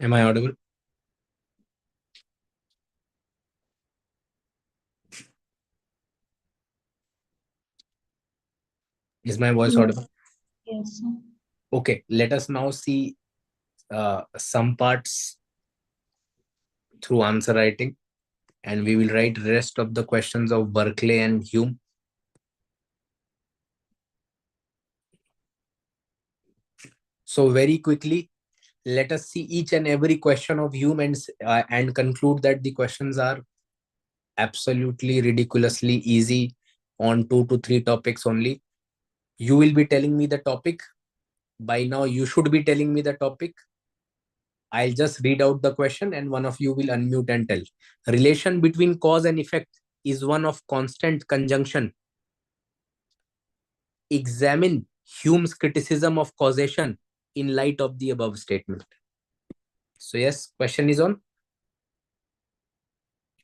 Am I audible? Is my voice audible? Yes, sir. Okay, let us now see some parts through answer writing, and we will write rest of the questions of Berkeley and Hume. So very quickly, let us see each and every question of Hume and conclude that the questions are absolutely ridiculously easy on 2 to 3 topics only. You will be telling me the topic. By now, you should be telling me the topic. I'll just read out the question and one of you will unmute and tell. Relation between cause and effect is one of constant conjunction. Examine Hume's criticism of causation in light of the above statement. So yes, question is on.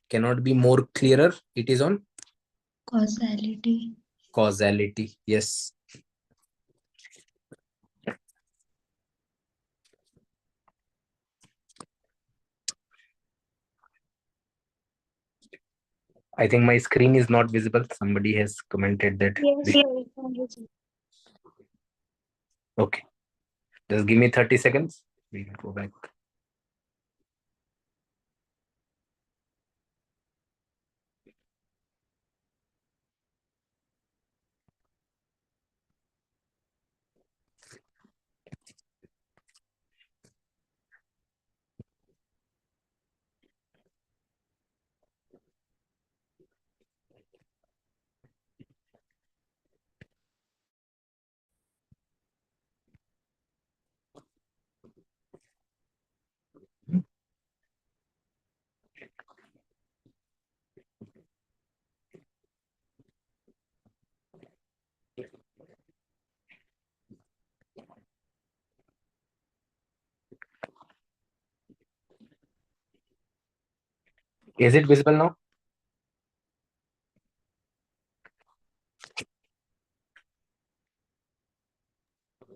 Cannot be more clearer. It is on Causality. causality. Yes. I think my screen is not visible. Somebody has commented that. Yes, sir. Okay. Just give me 30 seconds. We will go back. Is it visible now?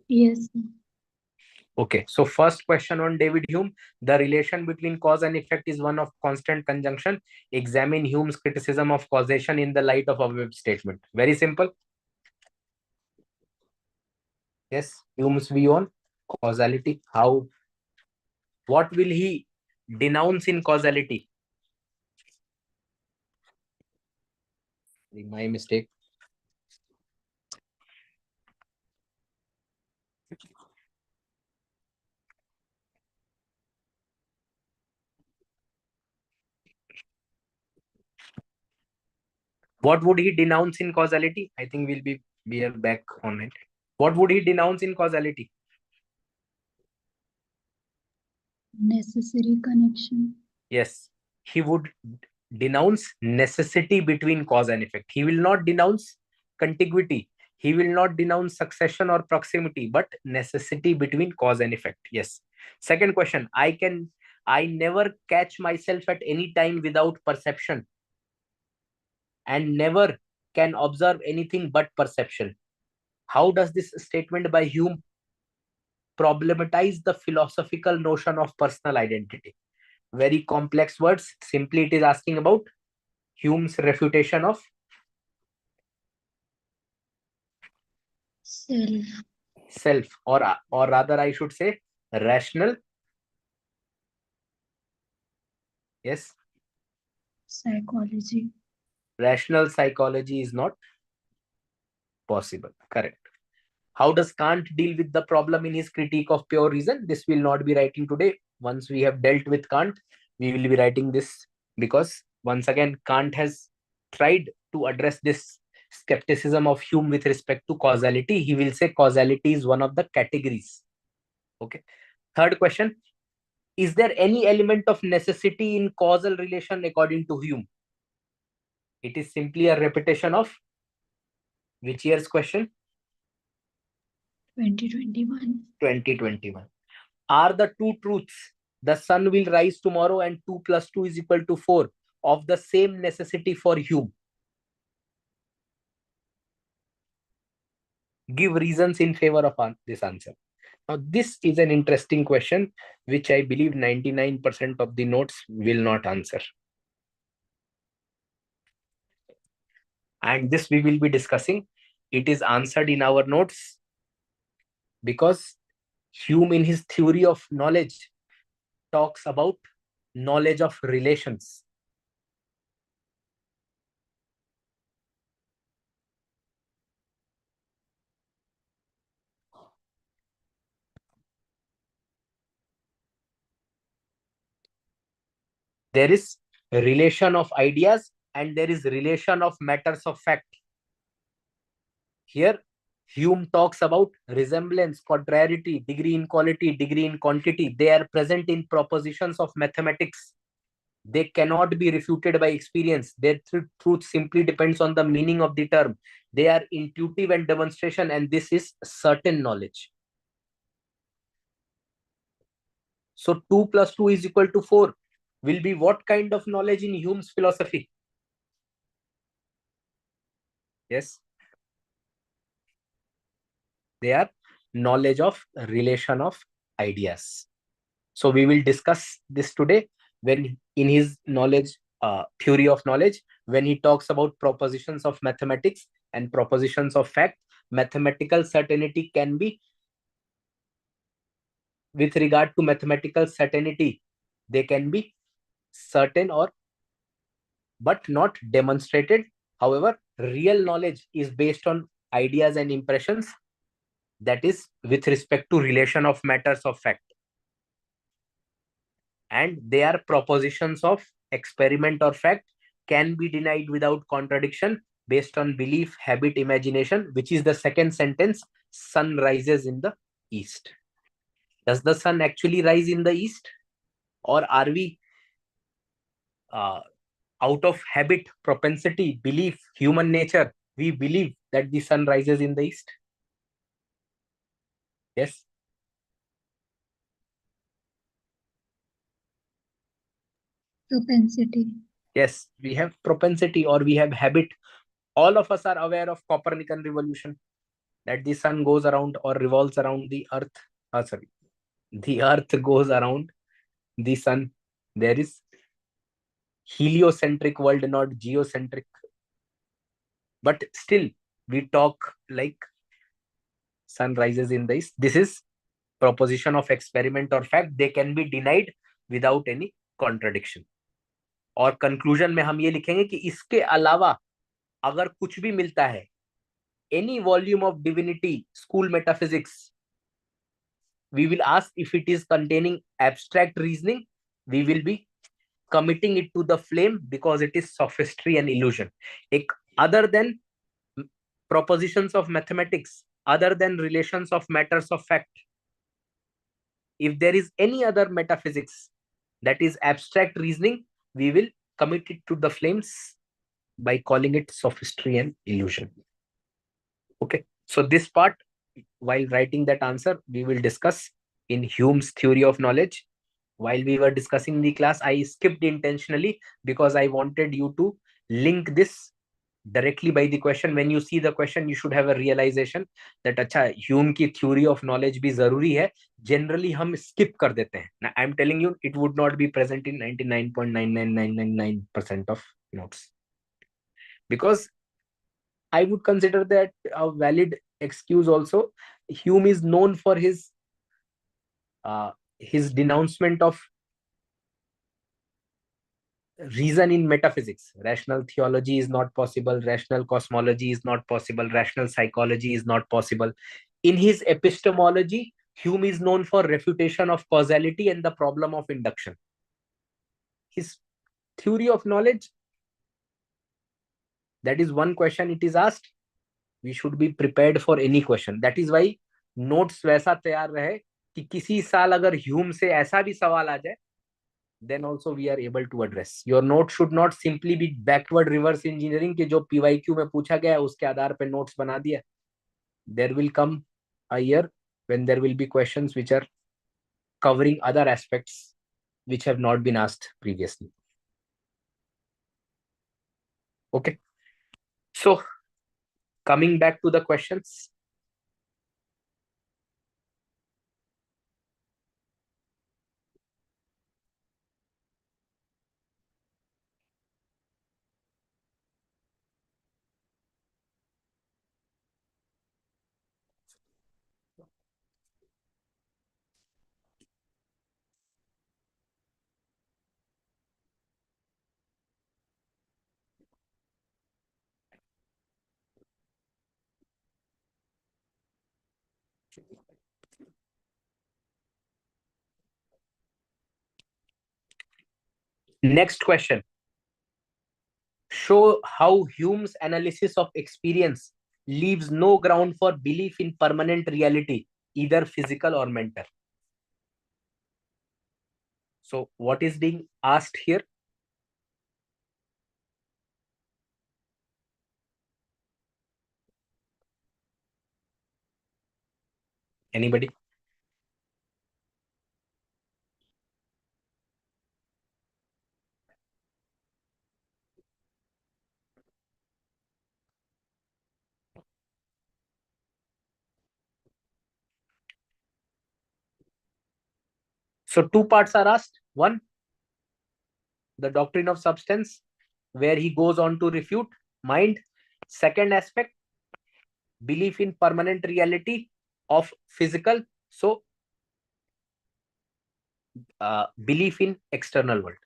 Yes, sir. Okay, so first question on David Hume. The relation between cause and effect is one of constant conjunction. Examine Hume's criticism of causation in the light of above statement. Very simple. Yes, Hume's view on causality. How? What will he denounce in causality? My mistake. What would he denounce in causality? I think we are back on it. What would he denounce in causality? Necessary connection. Yes, he would denounce necessity between cause and effect. He will not denounce contiguity. He will not denounce succession or proximity, but necessity between cause and effect. Yes. Second question. I never catch myself at any time without perception and never can observe anything but perception. How does this statement by Hume problematize the philosophical notion of personal identity? Very complex words. Simply, it is asking about Hume's refutation of Self. or rather, I should say, rational. Yes, Psychology. rational psychology is not possible. Correct. How does Kant deal with the problem in his critique of pure reason? This will not be writing today. Once we have dealt with Kant, we will be writing this because once again, Kant has tried to address this skepticism of Hume with respect to causality. He will say causality is one of the categories. Okay. Third question. Is there any element of necessity in causal relation according to Hume? It is simply a repetition of which year's question? 2021. 2021. Are the two truths, the sun will rise tomorrow and 2 plus 2 is equal to 4, of the same necessity for Hume? Give reasons in favor of this answer. Now, this is an interesting question, which I believe 99% of the notes will not answer. And this we will be discussing. It is answered in our notes because Hume, in his theory of knowledge, talks about knowledge of relations. There is a relation of ideas and there is relation of matters of fact. Here, Hume talks about resemblance, contrariety, degree in quality, degree in quantity. They are present in propositions of mathematics. They cannot be refuted by experience. Their truth simply depends on the meaning of the term. They are intuitive and demonstration, and this is certain knowledge. So 2 plus 2 is equal to 4 will be what kind of knowledge in Hume's philosophy? Yes. They are knowledge of relation of ideas. So we will discuss this today when in his knowledge, theory of knowledge, when he talks about propositions of mathematics and propositions of fact, mathematical certainty can be, with regard to mathematical certainty, they can be certain or but not demonstrated. However, real knowledge is based on ideas and impressions, that is with respect to relation of matters of fact, and they are propositions of experiment or fact, can be denied without contradiction based on belief, habit, imagination, which is the second sentence. Sun rises in the east. Does the sun actually rise in the east, or are we uh, out of habit, propensity, belief, human nature, we believe that the sun rises in the east? Yes. Propensity. Yes, we have propensity or we have habit. All of us are aware of Copernican revolution, that the sun goes around or revolves around the earth. Sorry, the earth goes around the sun. There is heliocentric world, not geocentric. But still, we talk like sun rises in the east. This is proposition of experiment or fact. They can be denied without any contradiction. और conclusion में हम ये लिखेंगे कि इसके अलावा अगर कुछ भी मिलता है, any volume of divinity, school metaphysics, we will ask if it is containing abstract reasoning, we will be committing it to the flame because it is sophistry and illusion. Other than propositions of mathematics, other than relations of matters of fact, if there is any other metaphysics that is abstract reasoning, we will commit it to the flames by calling it sophistry and illusion. Okay, so this part, while writing that answer, we will discuss in Hume's theory of knowledge. While we were discussing the class, I skipped intentionally because I wanted you to link this directly by the question. When you see the question, you should have a realization that अच्छा Hume की theory of knowledge भी जरूरी है. Generally हम skip कर देते हैं. Now, I'm telling you, it would not be present in 99.99999% of notes, because I would consider that a valid excuse also. Hume is known for his denouncement of reason in metaphysics. Rational theology is not possible, rational cosmology is not possible, rational psychology is not possible. In his epistemology, Hume is known for refutation of causality and the problem of induction. His theory of knowledge, that is one question it is asked, we should be prepared for any question. That is why notes वैसा तैयार रहे कि किसी साल अगर Hume से ऐसा भी सवाल आ जाए, then also we are able to address. Your note should not simply be backward reverse engineering कि जो PYQ में पूछा गया है उसके आधार पे notes बना दिया. There will come a year when there will be questions which are covering other aspects which have not been asked previously. Okay. So coming back to the questions. Next question. Show how Hume's analysis of experience leaves no ground for belief in permanent reality, either physical or mental. So what is being asked here? Anybody? So two parts are asked. One, the doctrine of substance, where he goes on to refute mind. Second aspect, belief in permanent reality of physical. So belief in external world.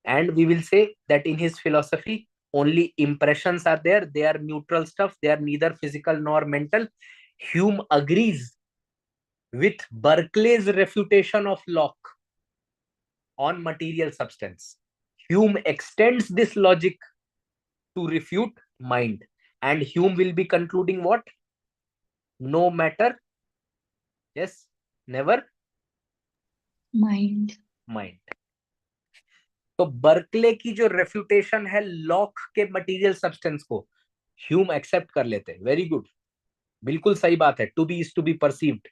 And we will say that in his philosophy, only impressions are there. They are neutral stuff. They are neither physical nor mental. Hume agrees with Berkeley's refutation of Locke on material substance. Hume extends this logic to refute mind. And Hume will be concluding what? No matter, yes, never Mind. mind. तो Berkeley की जो refutation है Locke के material substance को Hume accept कर लेते हैं. Very good, बिल्कुल सही बात है. To be is to be perceived,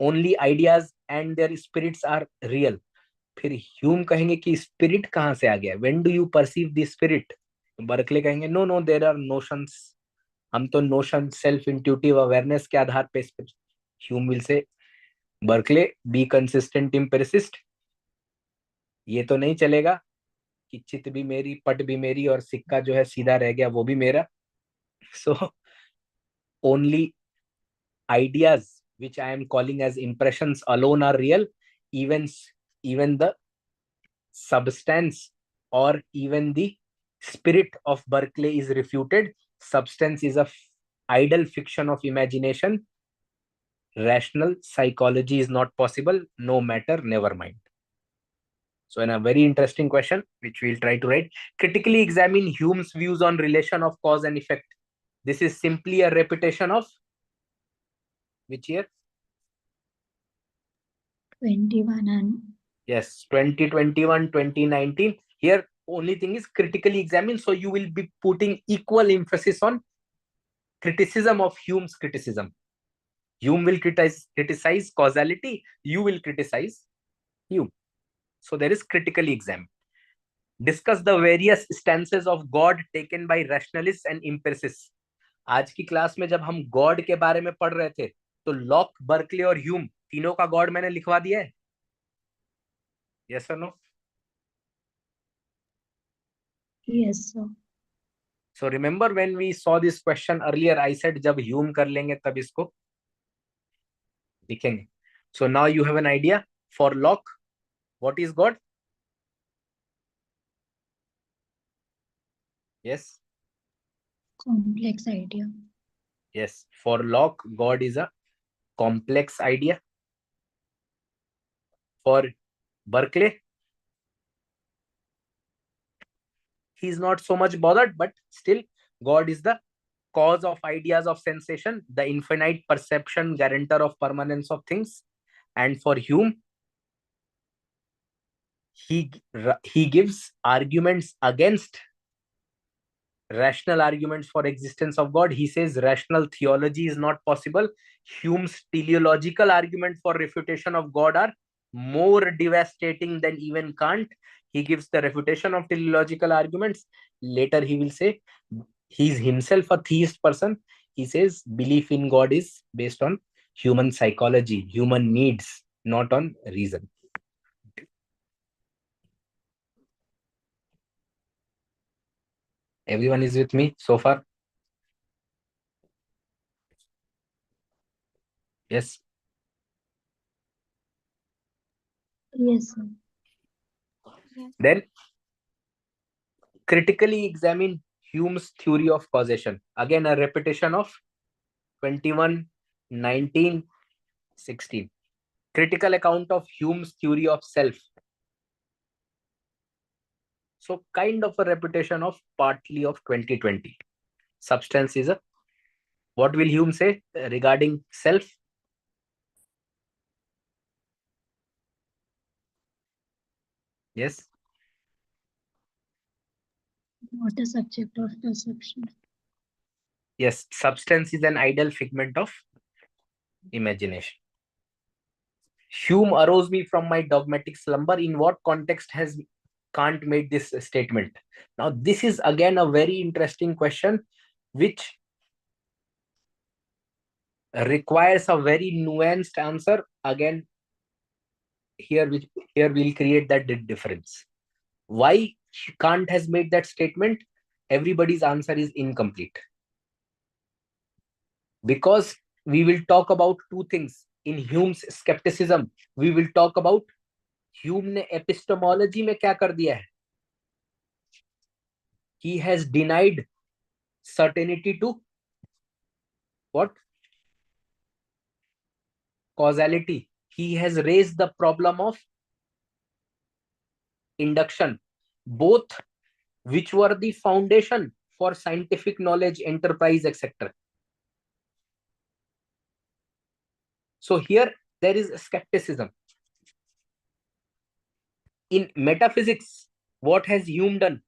only ideas and their spirits are real. फिर ह्यूम कहेंगे कि स्पिरिट कहां से आ गया, when do you perceive the spirit? Berkeley कहेंगे no no, there are notions. हम तो नोशन सेल्फ इंट्यूटिव अवेयरनेस के आधार पे. Hume will say Berkeley be consistent empiricist. ये तो नहीं चलेगा कि चित भी मेरी, पट भी मेरी और सिक्का जो है सीधा रह गया वो भी मेरा. So only ideas which I am calling as impressions alone are real. Even the substance or even the spirit of Berkeley is refuted. Substance is a idle fiction of imagination. Rational psychology is not possible. No matter, never mind. So, in a very interesting question, which we'll try to write, critically examine Hume's views on relation of cause and effect. This is simply a repetition of which year? 21 and Yes, 2021, 2019. Here, only thing is critically examine. So you will be putting equal emphasis on criticism of Hume's criticism. Hume will criticize causality. You will criticize Hume. So there is critically examine. Discuss the various stances of God taken by rationalists and empiricists. आज की class में जब हम God के बारे में पढ़ रहे थे तो लॉक, बर्कले और ह्यूम तीनों का गॉड मैंने लिखवा दिया है. यस और no? yes, sir. So remember when we saw this question earlier, I said जब ह्यूम कर लेंगे तब इसको लिखेंगे. So now you have an idea for Locke. What is God? Yes. Complex idea. Yes. For Locke, God is a complex idea. For Berkeley, he is not so much bothered, but still, God is the cause of ideas of sensation, the infinite perception, guarantor of permanence of things. And for Hume, he gives arguments against rational arguments for existence of God. He says rational theology is not possible. Hume's teleological argument for refutation of God are more devastating than even Kant. He gives the refutation of teleological arguments. Later he will say he's himself a theist person. He says belief in God is based on human psychology, human needs, not on reason. Everyone is with me so far? Yes. Yes, sir. Then critically examine Hume's theory of causation. Again, a repetition of 21, 19, 16. Critical account of Hume's theory of self. So kind of a repetition of partly of 2020. Substance is a, what will Hume say regarding self? Yes. Not a subject of perception. Yes, substance is an idle figment of imagination. Hume arose me from my dogmatic slumber. In what context has Kant made this statement? Now, this is again a very interesting question, which requires a very nuanced answer. Again, here we'll create that difference. Why Kant has made that statement? Everybody's answer is incomplete. Because we will talk about two things. In Hume's skepticism, we will talk about Hume ने epistemology में क्या कर दिया है? He has denied certainty to what? Causality. He has raised the problem of induction, both which were the foundation for scientific knowledge, enterprise, etc. So here there is skepticism. In metaphysics, what has Hume done?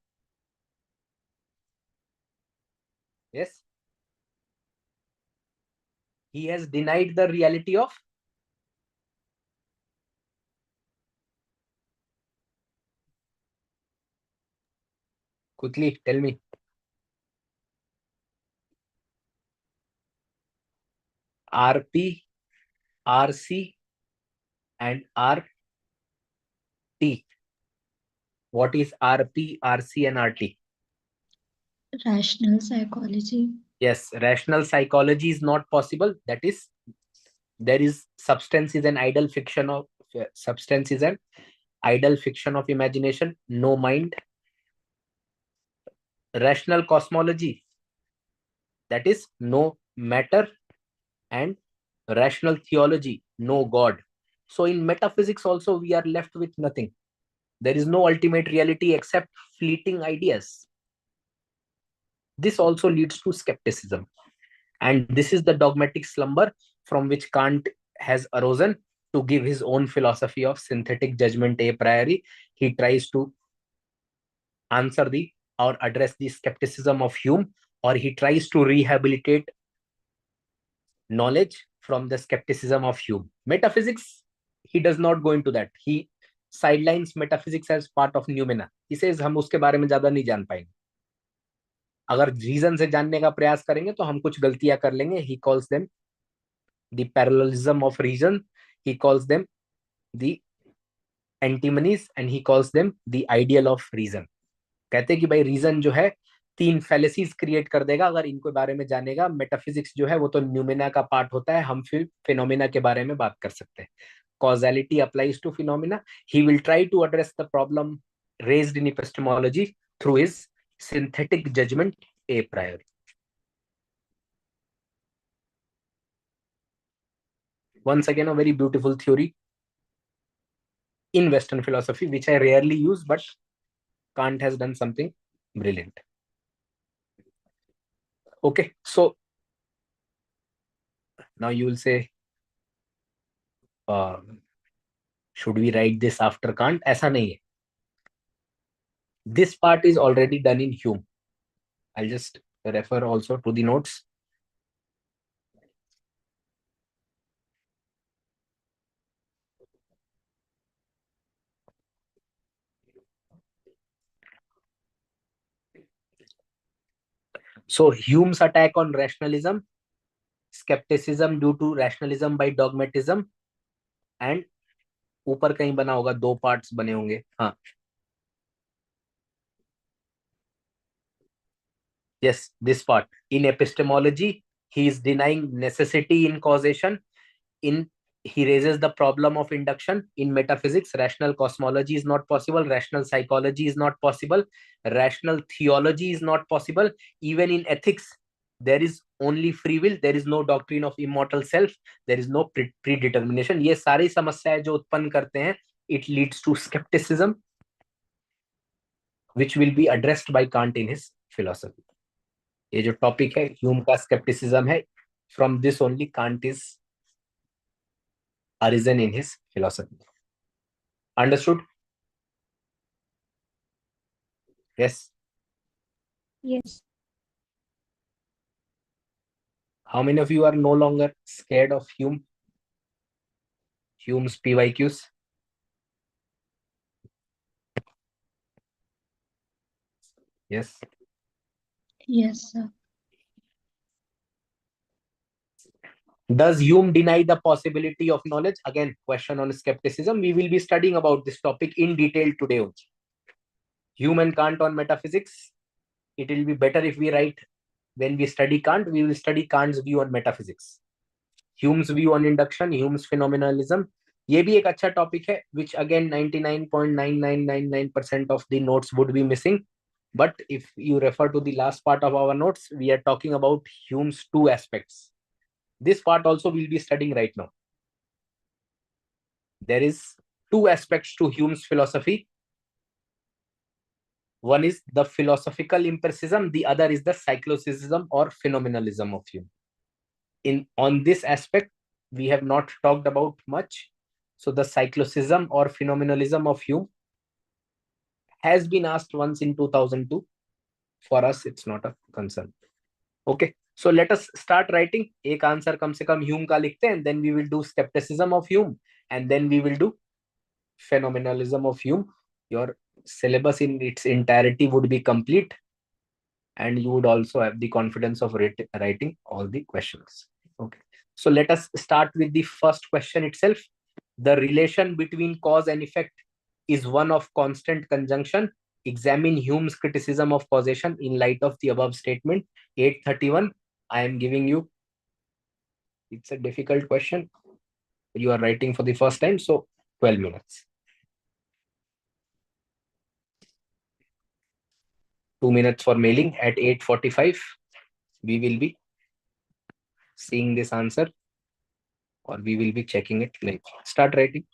Yes. He has denied the reality of quickly tell me. RP, RC, and RT. What is RP, RC, and RT? Rational psychology. Yes, rational psychology is not possible. That is, there is substance is an idle fiction of substance is an idle fiction of imagination. No mind. Rational cosmology. That is no matter, and rational theology, no God. So in metaphysics also we are left with nothing. There is no ultimate reality except fleeting ideas. This also leads to skepticism. And this is the dogmatic slumber from which Kant has arisen to give his own philosophy of synthetic judgment a priori. He tries to answer the or address the skepticism of Hume, or he tries to rehabilitate knowledge from the skepticism of Hume. Metaphysics, he does not go into that. He sidelines metaphysics as part of noumena. He says हम उसके बारे में ज्यादा नहीं जान पाएंगे. अगर reason से जानने का प्रयास करेंगे तो हम कुछ गलतियां कर लेंगे. He calls them the parallelism of reason. He calls them the antinomies and he calls them the ideal of reason. कहते हैं कि भाई रीजन जो है तीन फैलेसीज क्रिएट कर देगा अगर इनको बारे में जानेगा. मेटाफिजिक्स जो है वो तो न्यूमेना का पार्ट होता है. हम फिर फिनोमिना के बारे में बात कर सकते हैं. Causality applies to phenomena. He will try to address the problem raised in epistemology through his synthetic judgment a priori. Once again, a very beautiful theory in Western philosophy, which I rarely use, but Kant has done something brilliant. Okay, so now you will say, should we write this after Kant? ऐसा नहीं है. This part is already done in Hume. I'll just refer also to the notes. So Hume's attack on rationalism, skepticism due to rationalism by dogmatism, and ऊपर कहीं बना होगा, दो parts बने होंगे. हाँ. Yes, this part. In epistemology, he is denying necessity in causation. In he raises the problem of induction. In metaphysics, rational cosmology is not possible, rational psychology is not possible, rational theology is not possible. Even in ethics, there is only free will, there is no doctrine of immortal self, there is no predetermination. ये सारी समस्याएं जो उत्पन्न करते हैं, it leads to skepticism, which will be addressed by Kant in his philosophy. ये जो topic है ह्यूम का skepticism है, from this only Kant is arisen in his philosophy. Understood? Yes. Yes. How many of you are no longer scared of Hume's PYQs? Yes. Yes, sir. Does Hume deny the possibility of knowledge? Again, question on skepticism. We will be studying about this topic in detail today also. Hume and Kant on metaphysics. It will be better if we write, when we study Kant, we will study Kant's view on metaphysics. Hume's view on induction, Hume's phenomenalism. ये भी एक अच्छा topic है, which again 99.9999% of the notes would be missing. But if you refer to the last part of our notes, we are talking about Hume's two aspects. This part also we'll be studying right now. There is two aspects to Hume's philosophy. One is the philosophical empiricism, the other is the cyclocism or phenomenalism of Hume. On this aspect, we have not talked about much. So the cyclocism or phenomenalism of Hume has been asked once in 2002. For us, it's not a concern. Okay, so let us start writing. एक answer कम से कम Hume का लिखते हैं, and then we will do skepticism of Hume, and then we will do phenomenalism of Hume. Your syllabus in its entirety would be complete, and you would also have the confidence of writing all the questions. Okay, so let us start with the first question itself. The relation between cause and effect is one of constant conjunction. Examine Hume's criticism of causation in light of the above statement. 831. I am giving you. It's a difficult question. You are writing for the first time, so 12 minutes. 2 minutes for mailing. At 8:45, we will be seeing this answer, or we will be checking it. Like, start writing.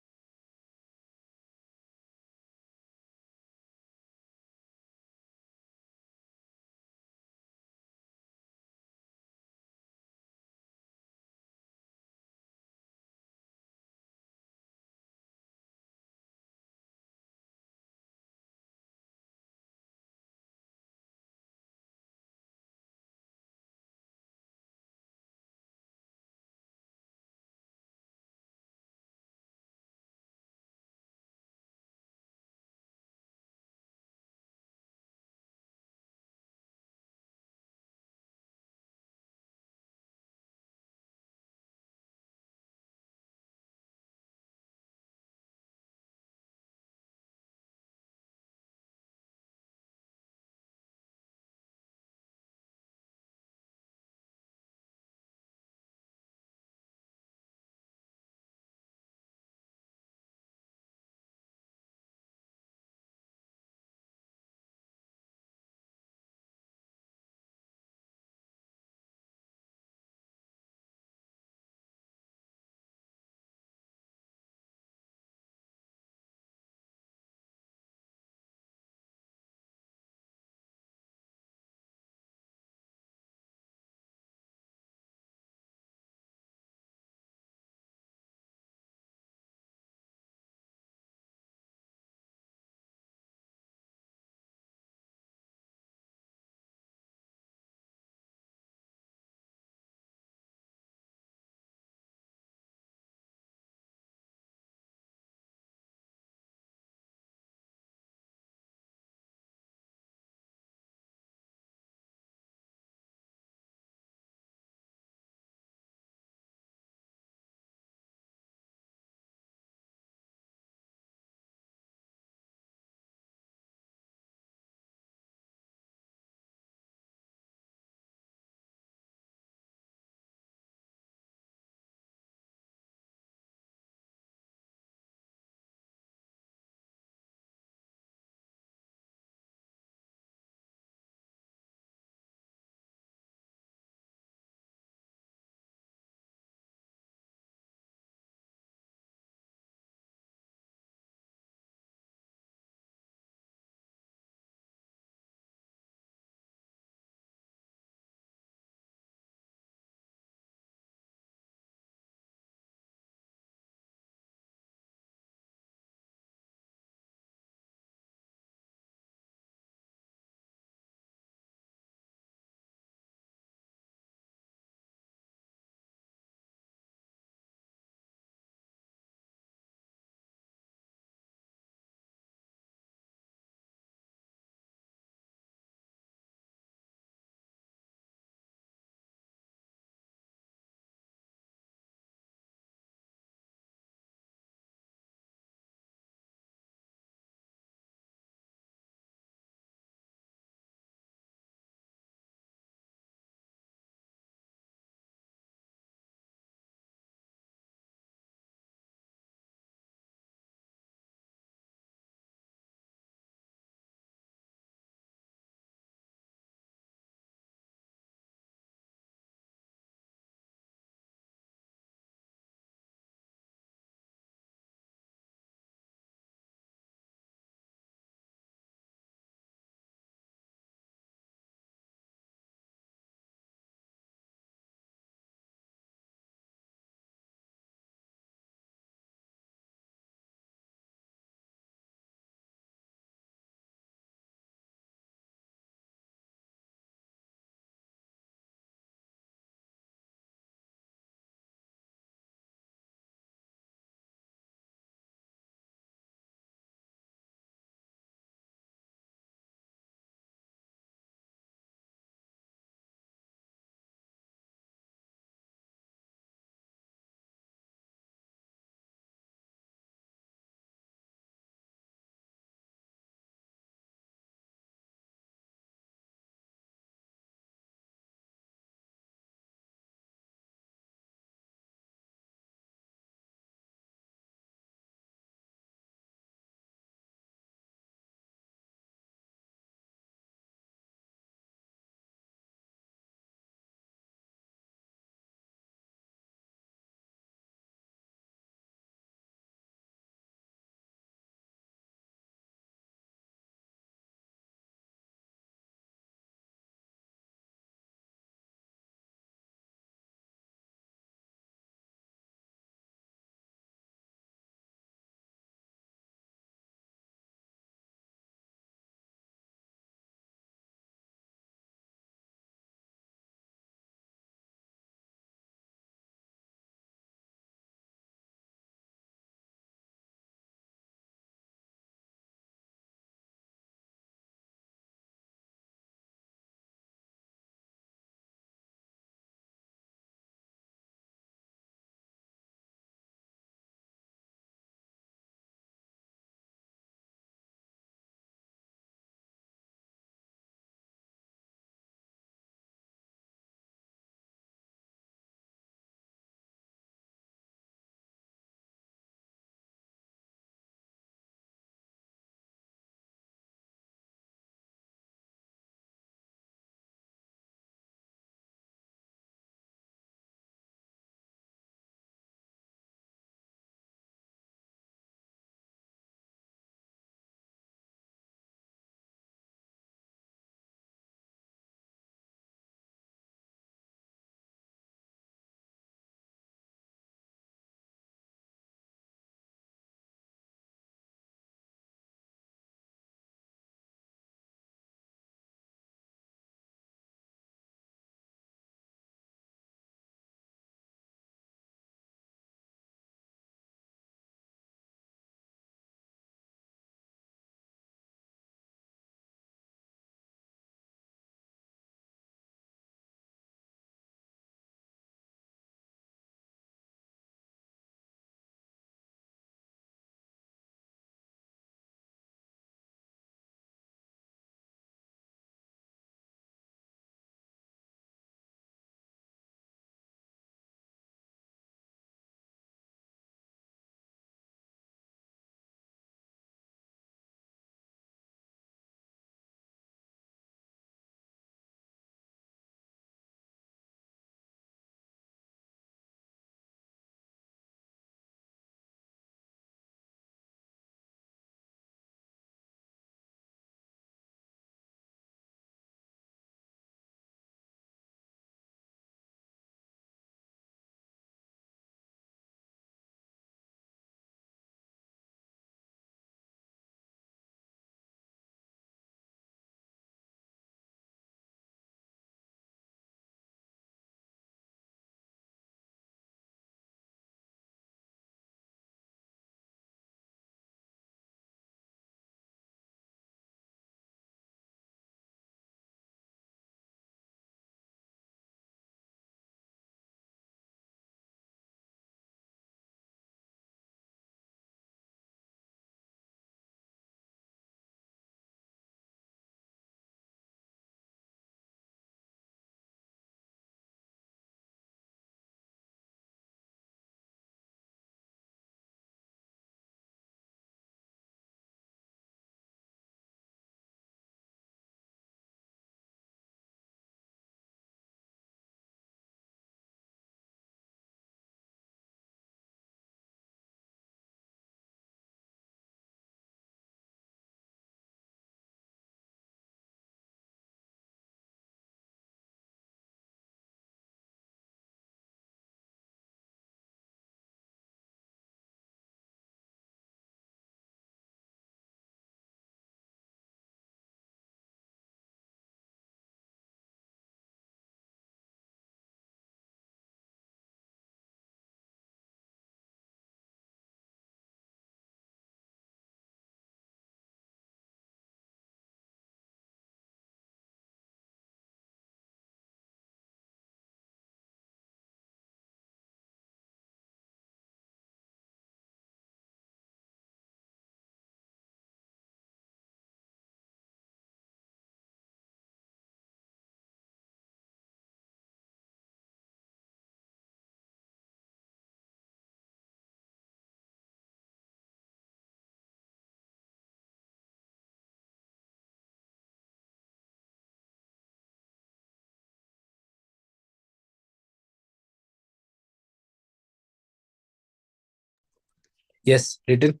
Yes, written.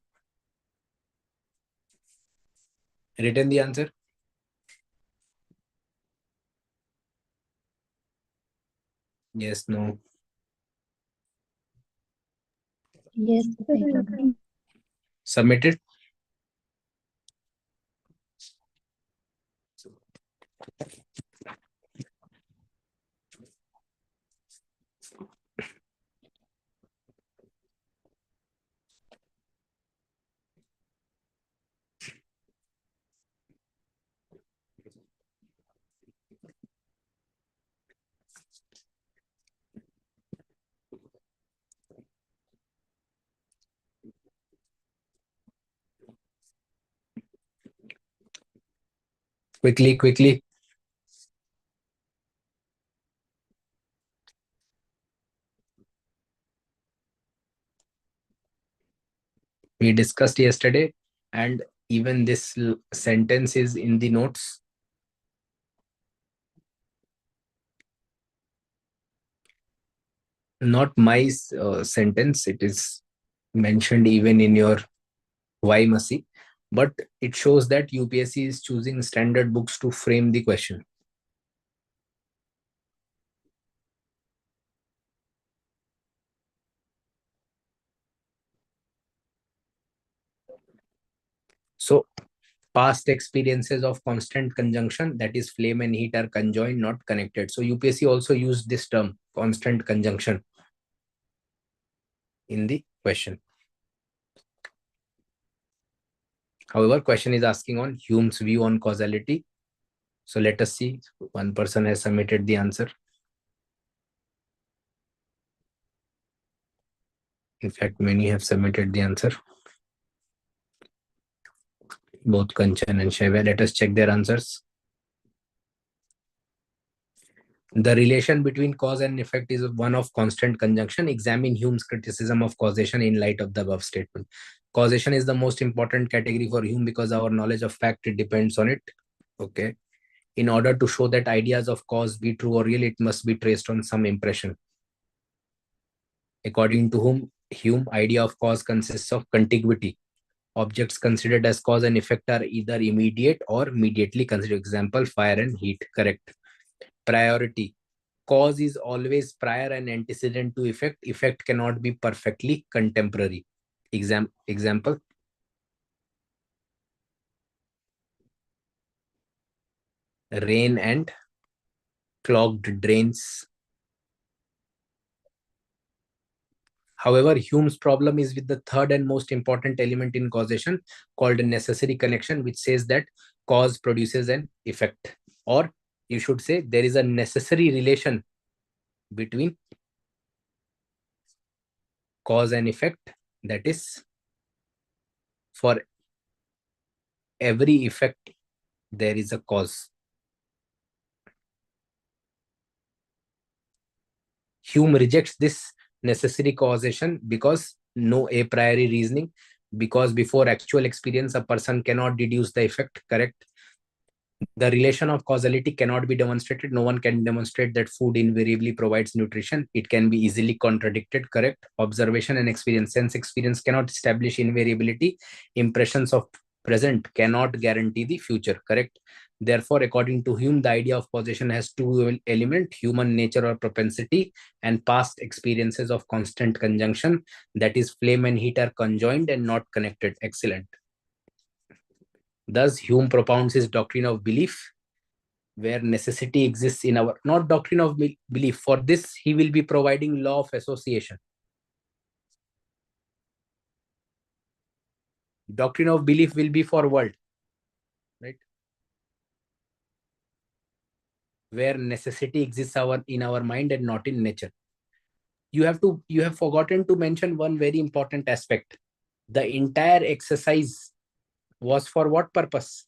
Written the answer. Yes, no. Yes, Sahyog. Submitted. Quickly, quickly. We discussed yesterday, and even this sentence is in the notes. Not my sentence. It is mentioned even in your why must, but it shows that UPSC is choosing standard books to frame the question. So past experiences of constant conjunction, that is flame and heat, are conjoined, not connected. So UPSC also used this term, constant conjunction, in the question. However, question is asking on Hume's view on causality. So let us see. One person has submitted the answer. In fact, many have submitted the answer. Both Kanchan and Shaiva. Let us check their answers. The relation between cause and effect is one of constant conjunction. Examine Hume's criticism of causation in light of the above statement. Causation is the most important category for Hume because our knowledge of fact depends on it. Okay. In order to show that ideas of cause be true or real, it must be traced on some impression. According to Hume, idea of cause consists of contiguity. Objects considered as cause and effect are either immediate or mediately considered. Example, fire and heat. Correct. Priority. Cause is always prior and antecedent to effect. Effect cannot be perfectly contemporary. Example, rain and clogged drains. However, Hume's problem is with the third and most important element in causation, called a necessary connection, which says that cause produces an effect. Or you should say there is a necessary relation between cause and effect. That is, for every effect, there is a cause. Hume rejects this necessary causation because no a priori reasoning, because before actual experience, a person cannot deduce the effect. Correct. The relation of causality cannot be demonstrated. No one can demonstrate that food invariably provides nutrition. It can be easily contradicted. Correct. Observation and experience. Sense experience cannot establish invariability. Impressions of present cannot guarantee the future. Correct. Therefore, according to Hume, the idea of causation has two elements: human nature or propensity, and past experiences of constant conjunction. That is, flame and heat are conjoined and not connected. Excellent. Thus, Hume propounds his doctrine of belief, where necessity exists in our, not doctrine of belief. For this, he will be providing law of association. Doctrine of belief will be for world, right? Where necessity exists in our mind and not in nature. You have forgotten to mention one very important aspect. The entire exercise was for what purpose?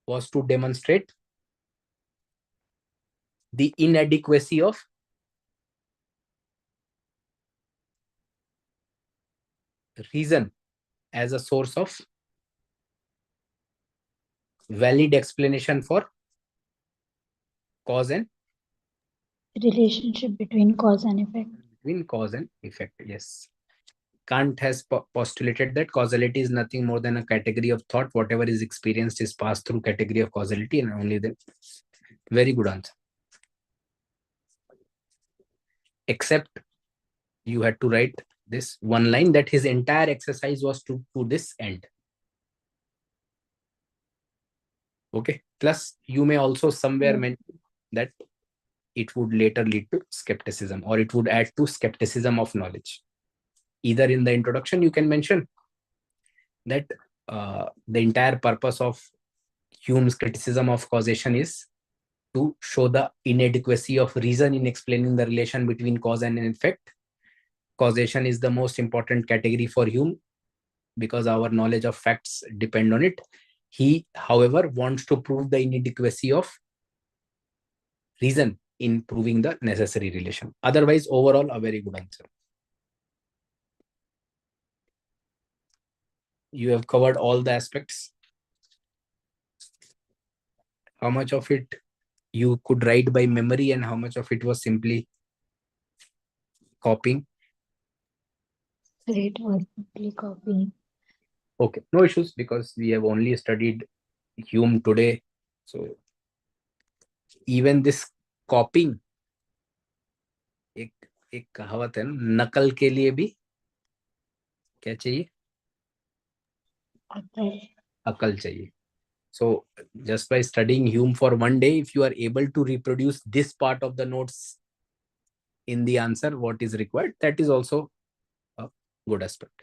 Was to demonstrate the inadequacy of reason as a source of valid explanation for cause and Relationship between cause and effect. between cause and effect. Yes. Kant has postulated that causality is nothing more than a category of thought. Whatever is experienced is passed through category of causality, and only then. Very good answer. Except you had to write this one line that his entire exercise was to this end. Okay. Plus, you may also somewhere mention that it would later lead to skepticism, or it would add to skepticism of knowledge. Either in the introduction, you can mention that the entire purpose of Hume's criticism of causation is to show the inadequacy of reason in explaining the relation between cause and effect. Causation is the most important category for Hume because our knowledge of facts depend on it. He, however, wants to prove the inadequacy of reason in proving the necessary relation. Otherwise, overall, a very good answer. You have covered all the aspects. How much of it you could write by memory and how much of it was simply copying? It was simply copying. Okay, no issues because we have only studied Hume today. So even this copying, एक कहावत है ना, नकल के लिए भी क्या चाहिए? अकल चाहिए. So just by studying Hume for one day, if you are able to reproduce this part of the notes in the answer, what is required, that is also a good aspect.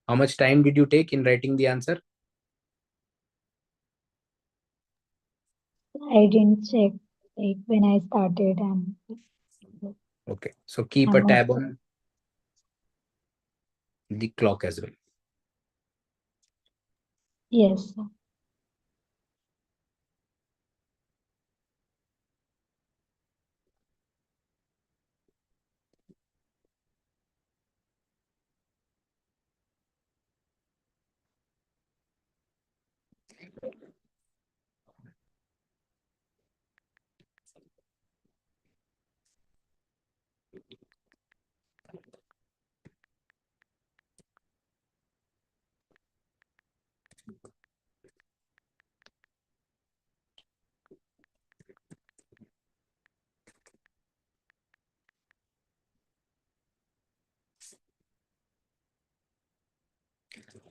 How much time did you take in writing the answer? I didn't check like when I started and Okay, so keep a tab on the clock as well. yes.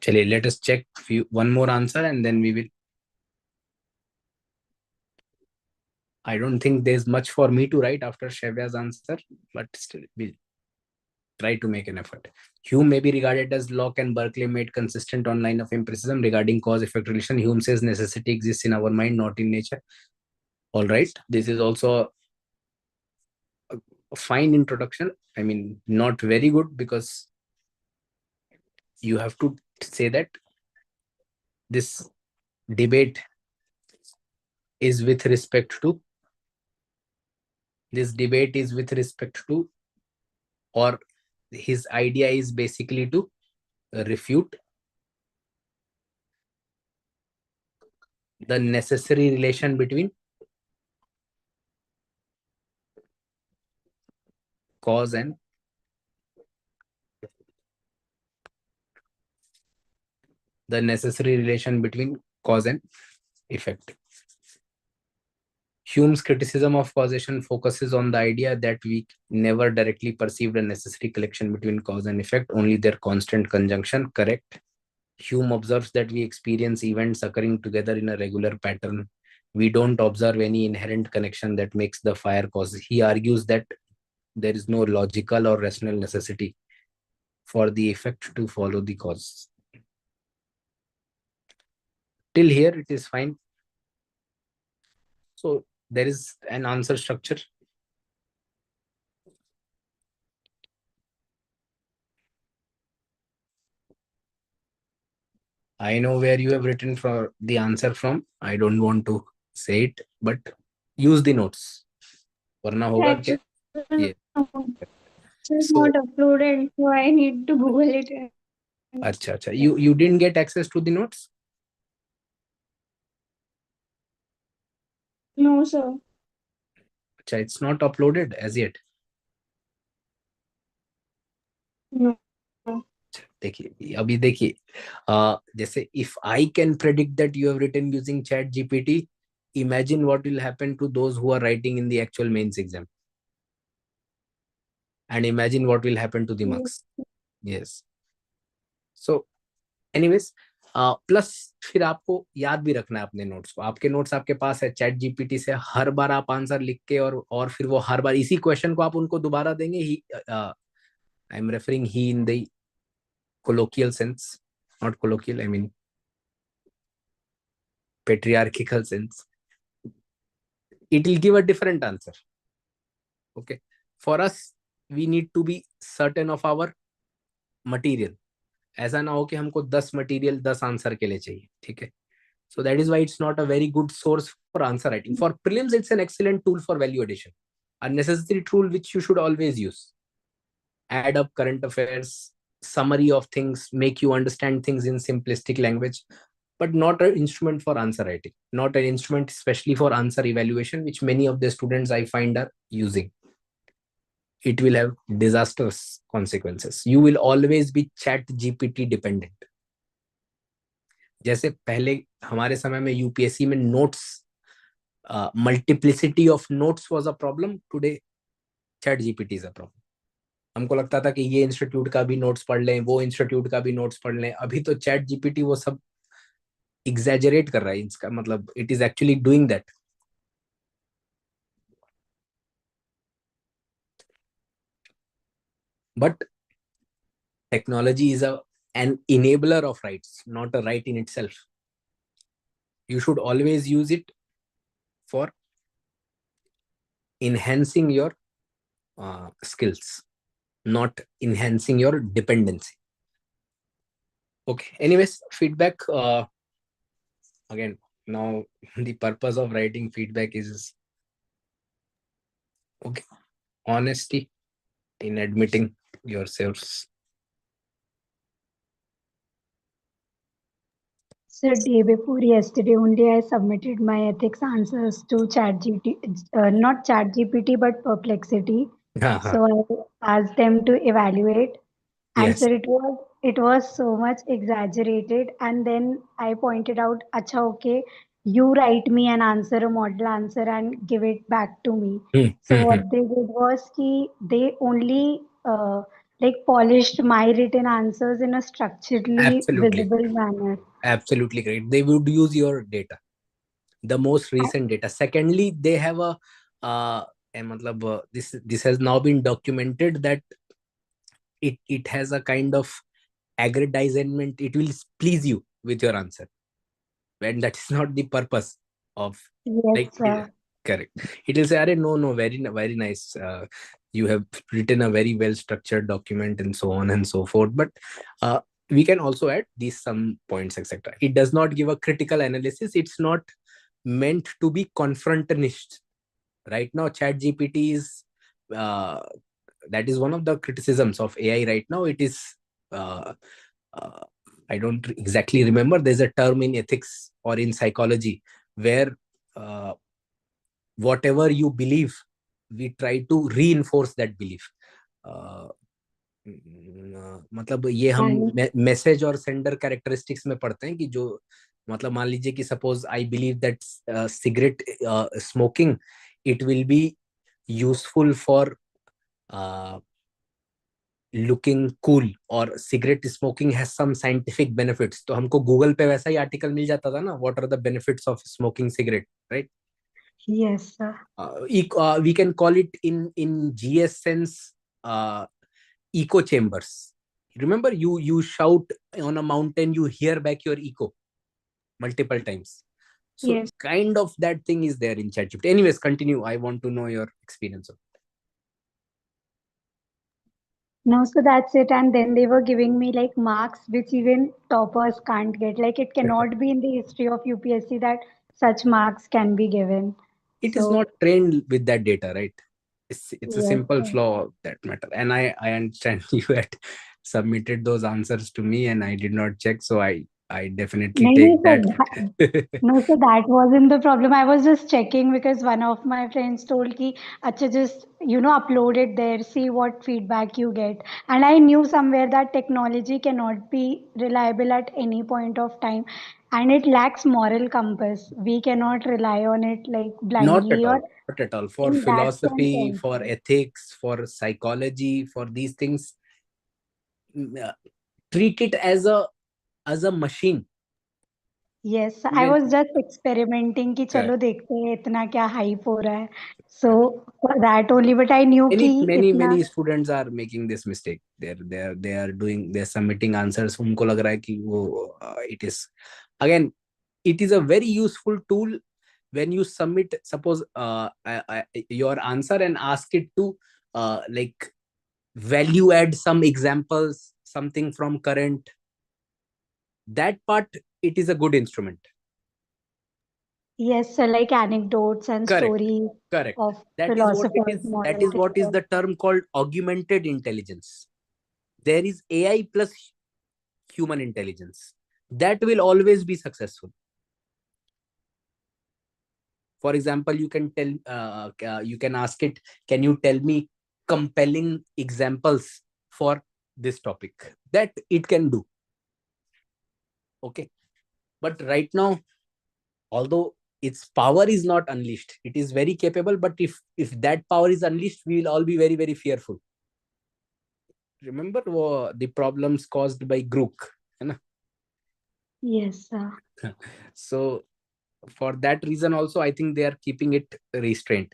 Chale, let us check one more answer and then we will. I don't think there's much for me to write after Shevya's answer, but still we'll try to make an effort. Hume may be regarded as Locke and Berkeley made consistent on line of empiricism regarding cause-effect relation. Hume says necessity exists in our mind, not in nature. All right, this is also a fine introduction. I mean, not very good because you have to say that this debate is with respect to or his idea is basically to refute the necessary relation between cause and effect. Hume's criticism of causation focuses on the idea that we never directly perceived a necessary connection between cause and effect, only their constant conjunction. Correct. Hume observes that we experience events occurring together in a regular pattern. We don't observe any inherent connection that makes the fire cause. He argues that there is no logical or rational necessity for the effect to follow the cause. Till here, it is fine. So there is an answer structure. I know where you have written for the answer from. I don't want to say it, but use the notes. वरना होगा क्या? Actually, ये. it's So, not uploaded, so I need to Google it. अच्छा. You didn't get access to the notes? No, sir. अच्छा, it's not uploaded as yet. No. देखिए अभी देखिए जैसे if I can predict that you have written using ChatGPT, imagine what will happen to those who are writing in the actual mains exam, and imagine what will happen to the Yes. marks. Yes. So anyways plus फिर आपको याद भी रखना है अपने notes को। आपके notes आपके पास है, चैट जीपीटी से हर बार आप आंसर लिख के और फिर वो हर बार इसी क्वेश्चन को आप उनको दोबारा देंगे। He I am referring he in the colloquial sense, not colloquial, I mean patriarchal sense. It will give a different answer. Okay. For us, we need to be certain of our material. ऐसा ना हो कि हमको 10 material 10 answer के लिए चाहिए, ठीक है। So that is why it's not a very good source for answer writing. For prelims, it's an excellent tool for value addition, a necessary tool which you should always use. Add up current affairs, summary of things, make you understand things in simplistic language, but not an instrument for answer writing, not an instrument especially for answer evaluation, which many of the students I find are using. It will have disastrous consequences. You will always be chat GPT dependent. जैसे पहले हमारे समय में UPSC में notes, multiplicity of notes was a problem, today chat GPT is a problem. हमको लगता था कि ये इंस्टीट्यूट का भी नोट्स पढ़ लें, वो इंस्टीट्यूट का भी नोट्स पढ़ लें, अभी तो चैट जीपीटी वो सब एग्जैजरेट कर रहा है। इसका मतलब it is actually doing that. But technology is an enabler of rights, not a right in itself. You should always use it for enhancing your skills, not enhancing your dependency. Okay, anyways, feedback, again, now the purpose of writing feedback is, okay, honesty in admitting yourselves. So day before yesterday only I submitted my ethics answers to ChatGPT, not ChatGPT but Perplexity. Uh-huh. So I asked them to evaluate, and Yes. sir, it was so much exaggerated. And then I pointed out, acha, okay, you write me an answer, a model answer, and give it back to me. So what they did was they only like polished my written answers in a structurally Absolutely. visible manner. Absolutely great. They would use your data, the most recent data. Secondly, they have a matlab, this has now been documented that it has a kind of aggrandizement. It will please you with your answer, when that is not the purpose of, Yes, like, sir. correct. It will say, Are, no, very nice, you have written a very well structured document, and so on and so forth. But we can also add these some points, etc. It does not give a critical analysis. It's not meant to be confrontationist. Right now chat gpt is, uh, that is one of the criticisms of AI right now. It is, uh, uh, I don't exactly remember, there's a term in ethics or in psychology where, uh, whatever you believe, we try to reinforce that belief. uh, मतलब ये हम And message और sender characteristics में पढ़ते हैं कि जो, मतलब मान लीजिए कि suppose I believe that cigarette smoking, it will be useful for looking cool, और cigarette smoking has some scientific benefits. तो हमको गूगल पे वैसा ही आर्टिकल मिल जाता था ना, what are the benefits of smoking cigarette, right. yes, sir. We can call it in GS sense, echo chambers. Remember, you shout on a mountain, you hear back your echo multiple times. So Yes. kind of that thing is there in ChatGPT. Anyways, continue. I want to know your experience of it. No, so that's it. And then they were giving me like marks which even toppers can't get. Like it cannot be in the history of UPSC that such marks can be given. It is not So trained with that data, right? It's a yes, simple sir. flaw of that matter. And I understand you had submitted those answers to me and I did not check, so I I definitely नहीं take sir, that. no sir, that wasn't the problem. I was just checking because one of my friends told ki, "Acha, just upload it there, see what feedback you get." And I knew somewhere that technology cannot be reliable at any point of time, and it lacks moral compass. We cannot rely on it like Not blindly, at all. or Not at all. For in that sense philosophy, for also. ethics, for psychology, for these things, uh, treat it as a machine. Yes, I Even was just experimenting कि चलो देखते हैं इतना क्या hype हो रहा है. So for that only, but I knew कि इतना. many students are making this mistake. They're submitting answers. उनको लग रहा है कि वो it is again, it is a very useful tool when you submit, suppose your answer and ask it to like value add some examples, something from current. That part, it is a good instrument. Yes, so like anecdotes and Correct. stories Correct. of That is what it philosophers, is. That moral is what is thinkers. the term called augmented intelligence. There is AI plus human intelligence. That will always be successful. For example, you can ask it, can you tell me compelling examples for this topic? That it can do. Okay. But right now, although its power is not unleashed, it is very capable. But if that power is unleashed, we will all be very, very fearful. Remember the problems caused by Grook, है ना? Yes, sir. So for that reason also, I think they are keeping it restrained.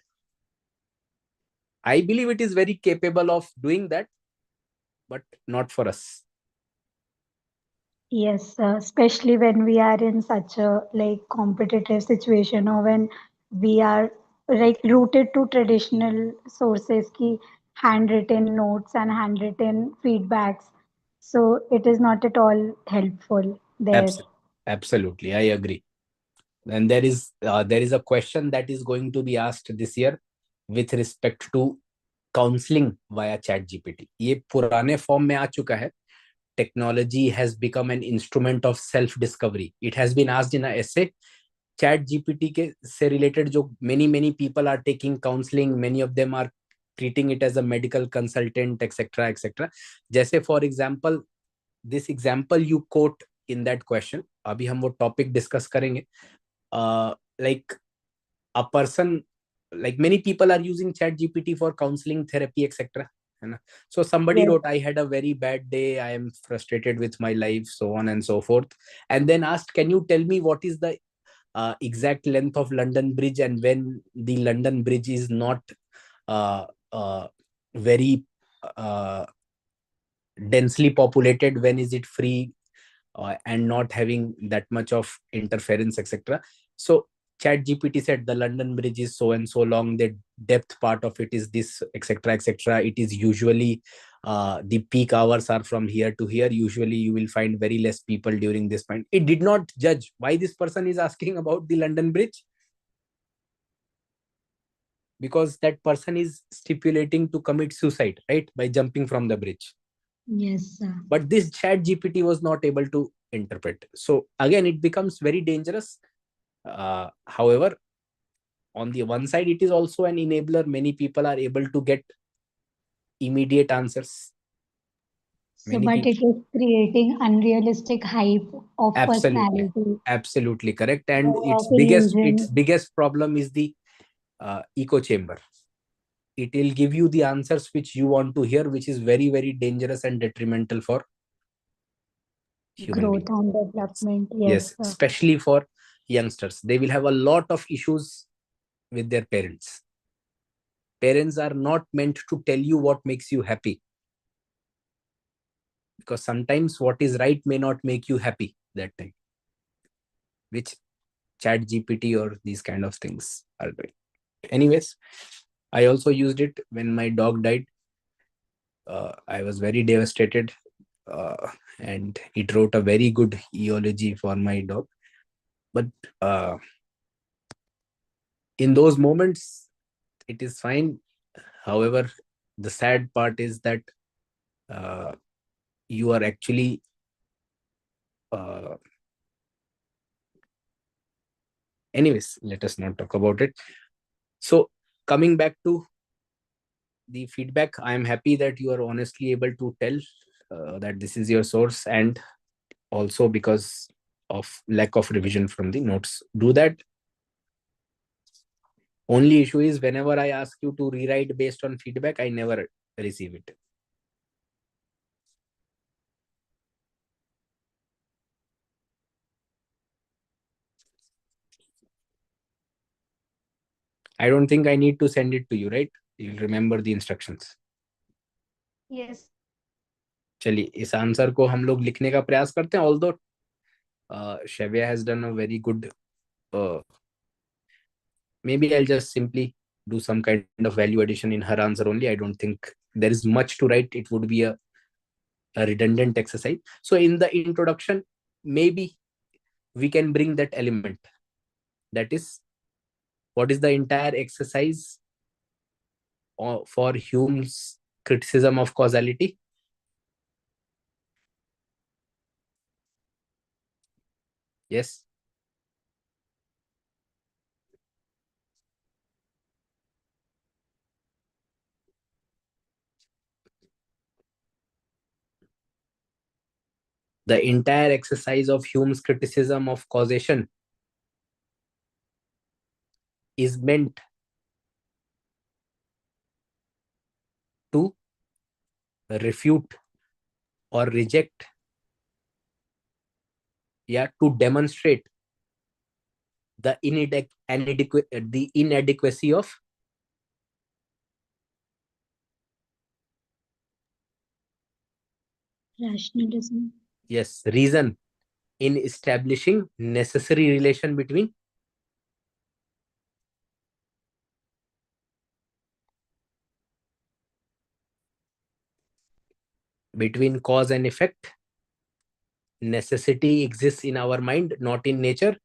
I believe it is very capable of doing that, but not for us. Yes, sir. Especially when we are in such a like competitive situation, or when we are like rooted to traditional sources, ki handwritten notes and handwritten feedbacks. So it is not at all helpful there. Absolutely, I agree. And there is a question that is going to be asked this year with respect to counseling via chat gpt. ये पुराने form में आ चुका है. Technology has become an instrument of self discovery. It has been asked in a essay. Chat gpt के से related जो many people are taking counseling, many of them are treating it as a medical consultant, etc etc. जैसे for example, this example you quote in that question, अभी हम वो topic discuss करेंगे. Like a person, like many people are using chat gpt for counseling, therapy, etc. So somebody Yes. wrote, I had a very bad day, I am frustrated with my life, so on and so forth, and then asked, can you tell me what is the exact length of London Bridge, and when the London Bridge is not uh, very densely populated, when is it free and not having that much of interference, etc. So chat gpt said the London Bridge is so and so long, the depth part of it is this, etc etc. It is usually the peak hours are from here to here, usually you will find very less people during this point. It did not judge why this person is asking about the London Bridge, because that person is stipulating to commit suicide, right, by jumping from the bridge. Yes, sir. But this chat gpt was not able to interpret. So again, it becomes very dangerous. However, on the one side, it is also an enabler. Many people are able to get immediate answers. So, Many but people. it is creating unrealistic hype of Absolutely. personality, Absolutely correct. And of its illusion. biggest problem is the echo chamber. It will give you the answers which you want to hear, which is very, very dangerous and detrimental for human beings. Growth and development. Yes, Yes, sir. especially for youngsters. They will have a lot of issues with their parents. Parents are not meant to tell you what makes you happy, because sometimes what is right may not make you happy that time, which chat gpt or these kind of things are doing. Anyways, I also used it when my dog died. I was very devastated, and it wrote a very good eulogy for my dog. But uh, in those moments, it is fine. However, the sad part is that uh, you are actually Anyways, let us not talk about it. So coming back to the feedback, I am happy that you are honestly able to tell that this is your source, and also because of lack of revision from the notes. Do that. Only issue is whenever I ask you to rewrite based on feedback, I never receive it. I don't think I need to send it to you, right? You'll remember the instructions. Yes. चलिए इस answer को हम लोग लिखने का प्रयास करते हैं. Although Shavya has done a very good, maybe I'll just simply do some kind of value addition in her answer only. I don't think there is much to write. It would be a redundant exercise. So in the introduction, maybe we can bring that element. That is, what is the entire exercise for Hume's criticism of causality? Yes. The entire exercise of Hume's criticism of causation is meant to refute or reject, to demonstrate the inadequacy of Rationalism. reason in establishing necessary relation between cause and effect. Necessity exists in our mind, not in nature.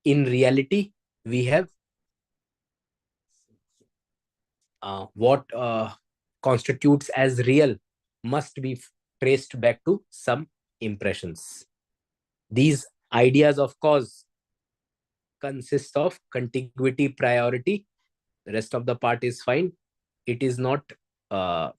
In reality, we have what constitutes as real must be traced back to some impressions. These ideas of cause consist of contiguity, priority. The rest of the part is fine. It is not. Uh,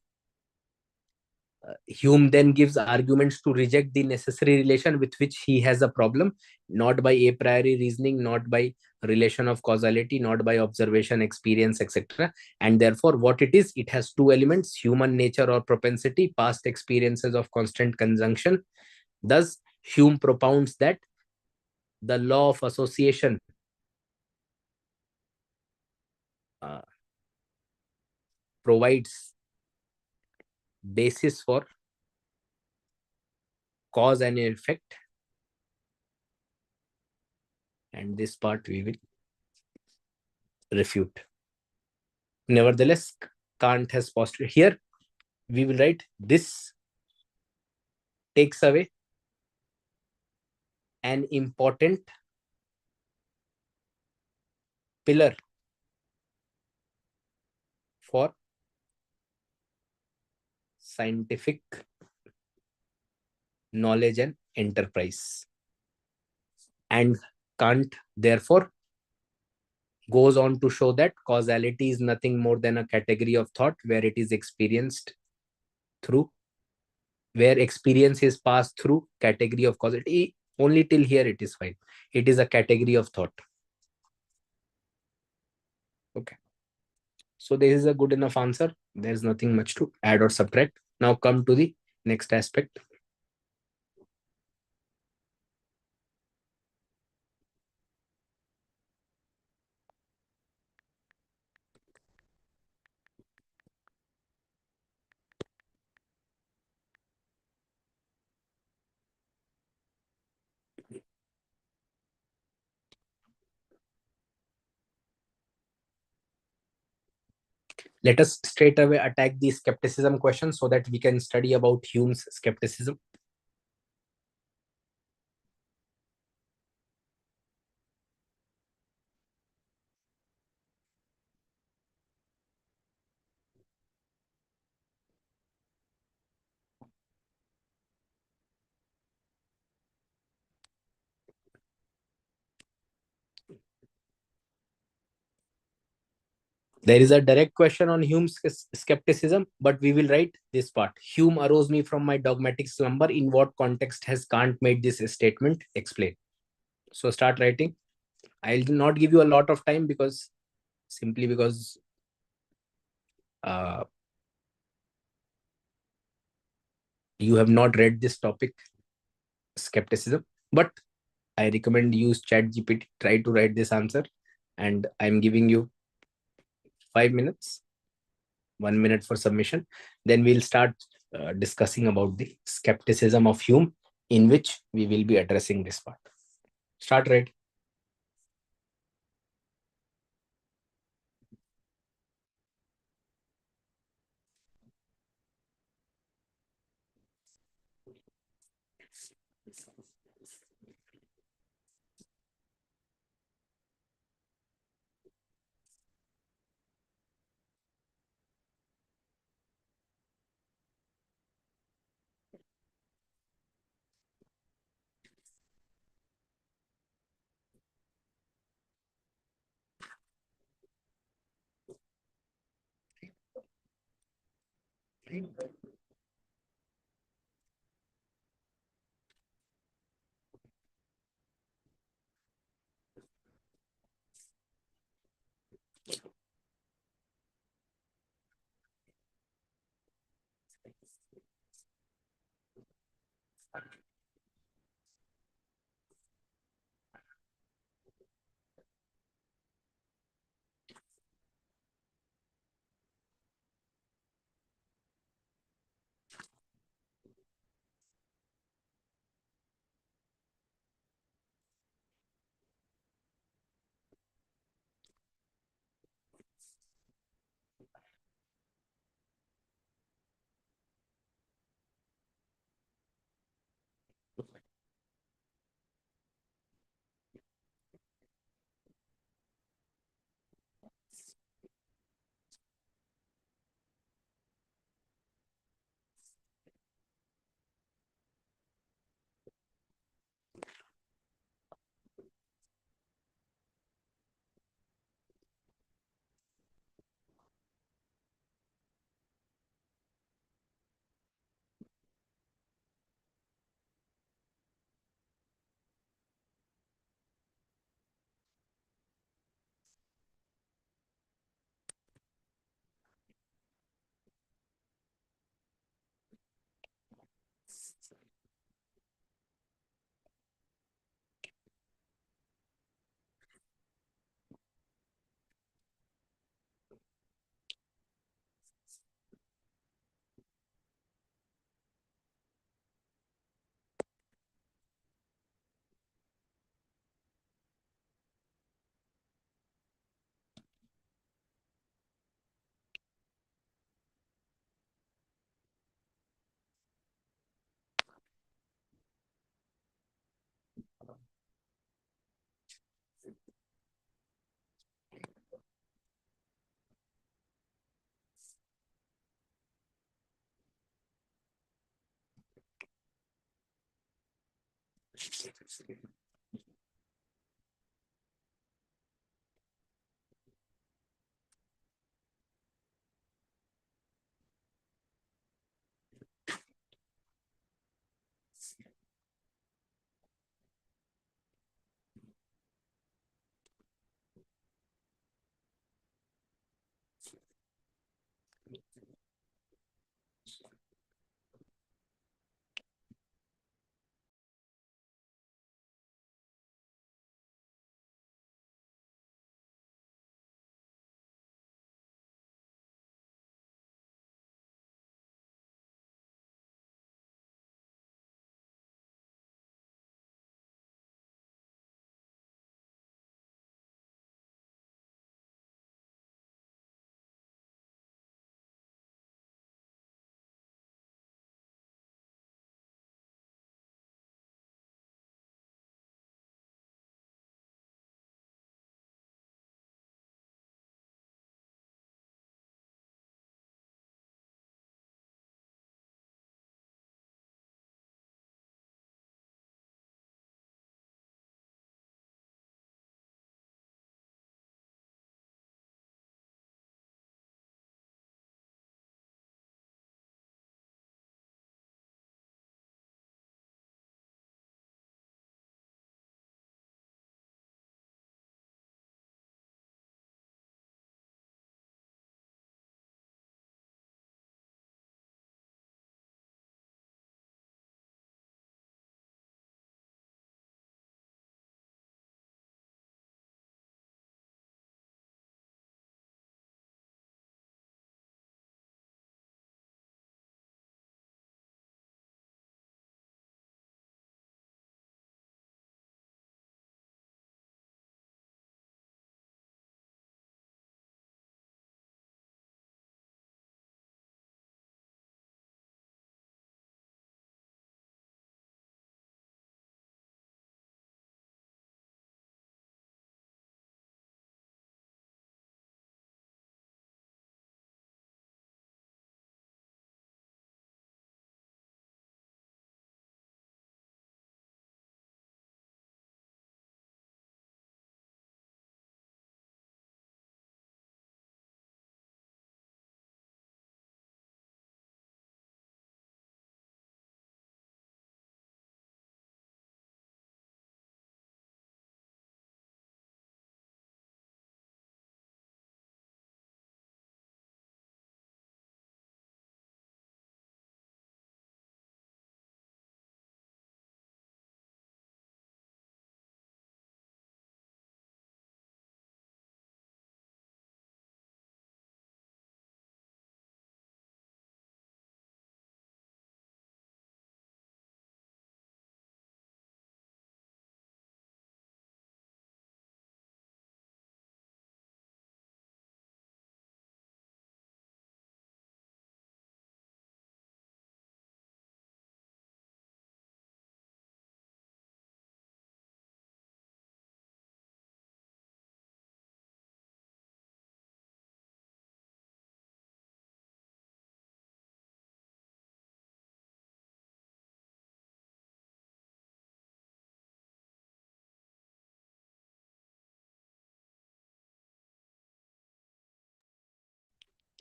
Hume then gives arguments to reject the necessary relation with which he has a problem, not by a priori reasoning, not by relation of causality, not by observation, experience, etc. And therefore, what it is, it has two elements: human nature or propensity, past experiences of constant conjunction. Thus, Hume propounds that the law of association provides basis for cause and effect, and this part we will refute. Nevertheless, Kant has postulated here. We will write this takes away an important pillar for scientific knowledge and enterprise. And Kant, therefore, goes on to show that causality is nothing more than a category of thought where it is experienced through, where experience is passed through category of causality. Only till here it is fine. It is a category of thought. Okay. So this is a good enough answer. There's nothing much to add or subtract. Now come to the next aspect. Let us straight away attack the skepticism question so that we can study about Hume's skepticism. There is a direct question on Hume's skepticism, but we will write this part. Hume arose me from my dogmatic slumber. In what context has Kant made this statement? Explain. So start writing. I'll not give you a lot of time because simply because you have not read this topic, skepticism. But I recommend use ChatGPT. Try to write this answer, and I'm giving you 5 minutes. 1 minute for submission. Then we'll start discussing about the skepticism of Hume, in which we will be addressing this part. Start right.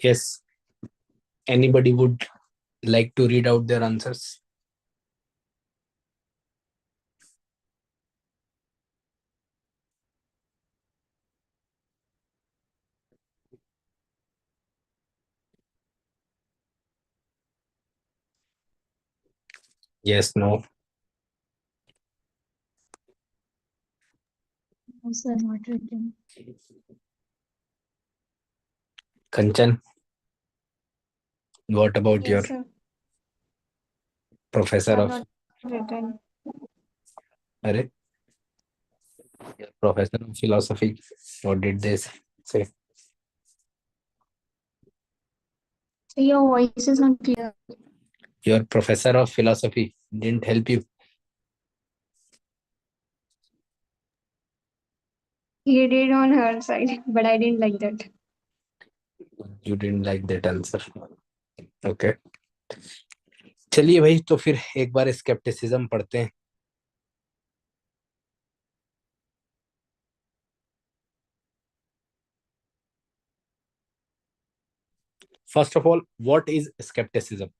Yes. Anybody would like to read out their answers? Yes, no. No, sir, not written. Kanchan, what about Yes, your sir. professor I've of not written. Array? Your professor of philosophy? What did they say? Your voice is not clear. Your professor of philosophy didn't help you. He did on her side, but I didn't like that. You didn't like that answer. Okay. चलिए भाई, तो फिर एक बार scepticism पढ़ते हैं. First of all, what is skepticism?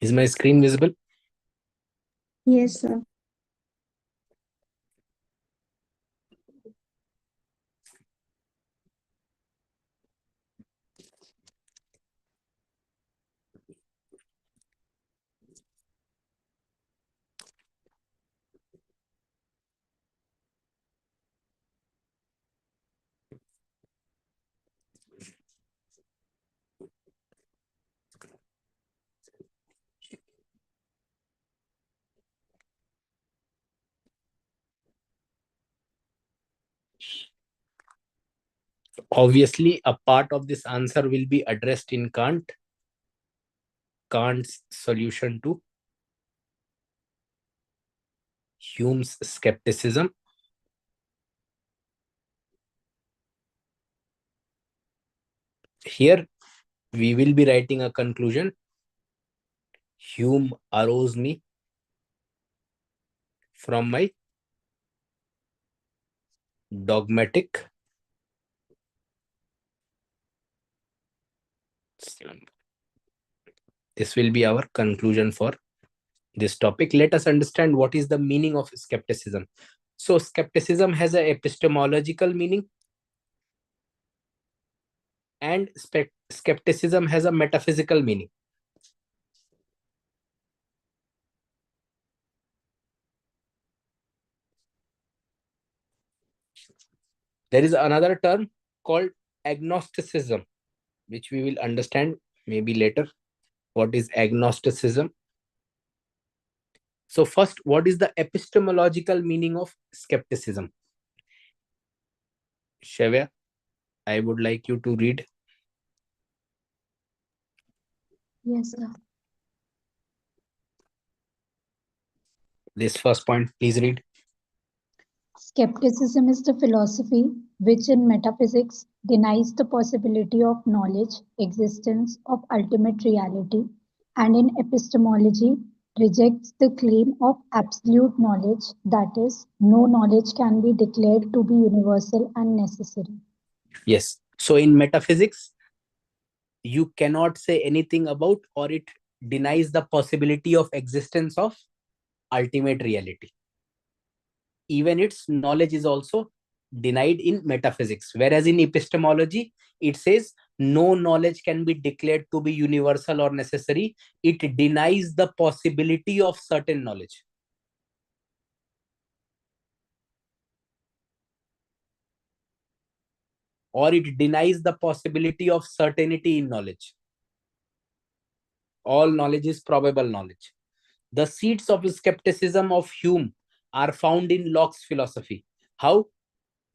Is my screen visible? Yes, sir. Obviously, a part of this answer will be addressed in Kant's solution to Hume's skepticism. Here, we will be writing a conclusion. Hume arose me from my dogmatic slumber. This will be our conclusion for this topic. Let us understand what is the meaning of skepticism. So, skepticism has an epistemological meaning, and skepticism has a metaphysical meaning. There is another term called agnosticism, which we will understand maybe later. What is agnosticism? So first, what is the epistemological meaning of skepticism? Shavya, I would like you to read. Yes, sir. This first point, please read. Skepticism is the philosophy which in metaphysics denies the possibility of knowledge, existence of ultimate reality, and in epistemology rejects the claim of absolute knowledge, that is, no knowledge can be declared to be universal and necessary. Yes. So in metaphysics, you cannot say anything about, or it denies the possibility of existence of ultimate reality. Even its knowledge is also denied in metaphysics, whereas in epistemology it says no knowledge can be declared to be universal or necessary. It denies the possibility of certain knowledge. Or it denies the possibility of certainty in knowledge. All knowledge is probable knowledge. The seeds of skepticism of Hume are found in Locke's philosophy. How?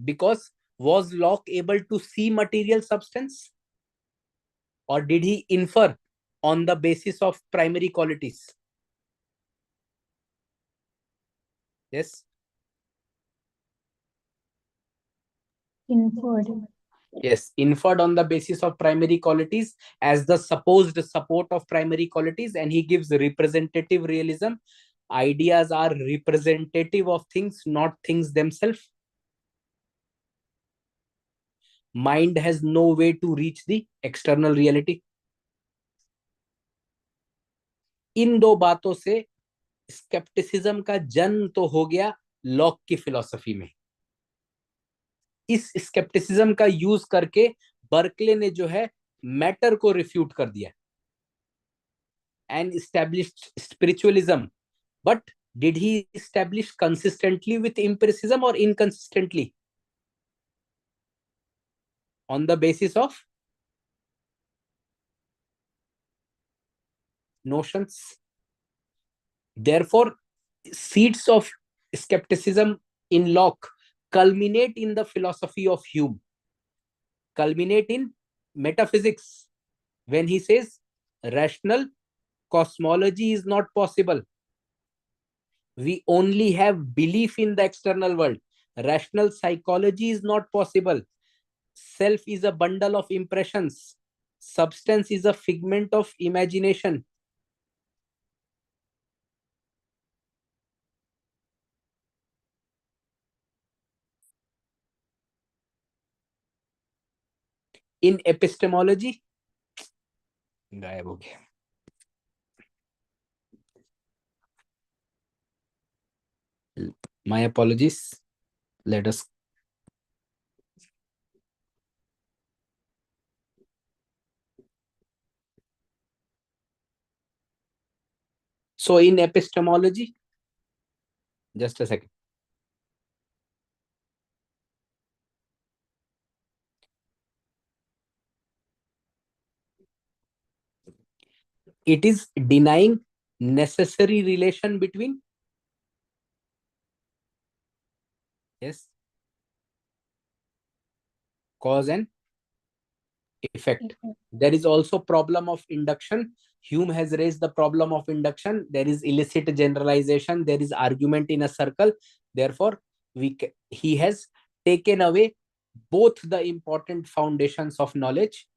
Because was Locke able to see material substance? Or did he infer on the basis of primary qualities? Yes. Inferred. Yes, inferred on the basis of primary qualities as the supposed support of primary qualities, and he gives representative realism. Ideas are representative of things, not things themselves. Mind has no way to reach the external reality. इन दो बातों से scepticism का जन्म तो हो गया lock की philosophy में. इस स्केप्टिसिज्म का यूज करके बर्कले ने जो है मैटर को रिफ्यूट कर दिया and established spiritualism. But did he establish consistently with empiricism और inconsistently on the basis of notions? Therefore, seeds of skepticism in Locke culminate in the philosophy of Hume, culminate in metaphysics when he says rational cosmology is not possible. We only have belief in the external world. Rational psychology is not possible. Self is a bundle of impressions. Substance is a figment of imagination. In epistemology, गायब हो गया. My apologies. Let us. So in epistemology, just a second. It is denying necessary relation between, yes, cause and effect. There is also problem of induction. Hume has raised the problem of induction. There is illicit generalization. There is argument in a circle. Therefore, he has taken away both the important foundations of knowledge.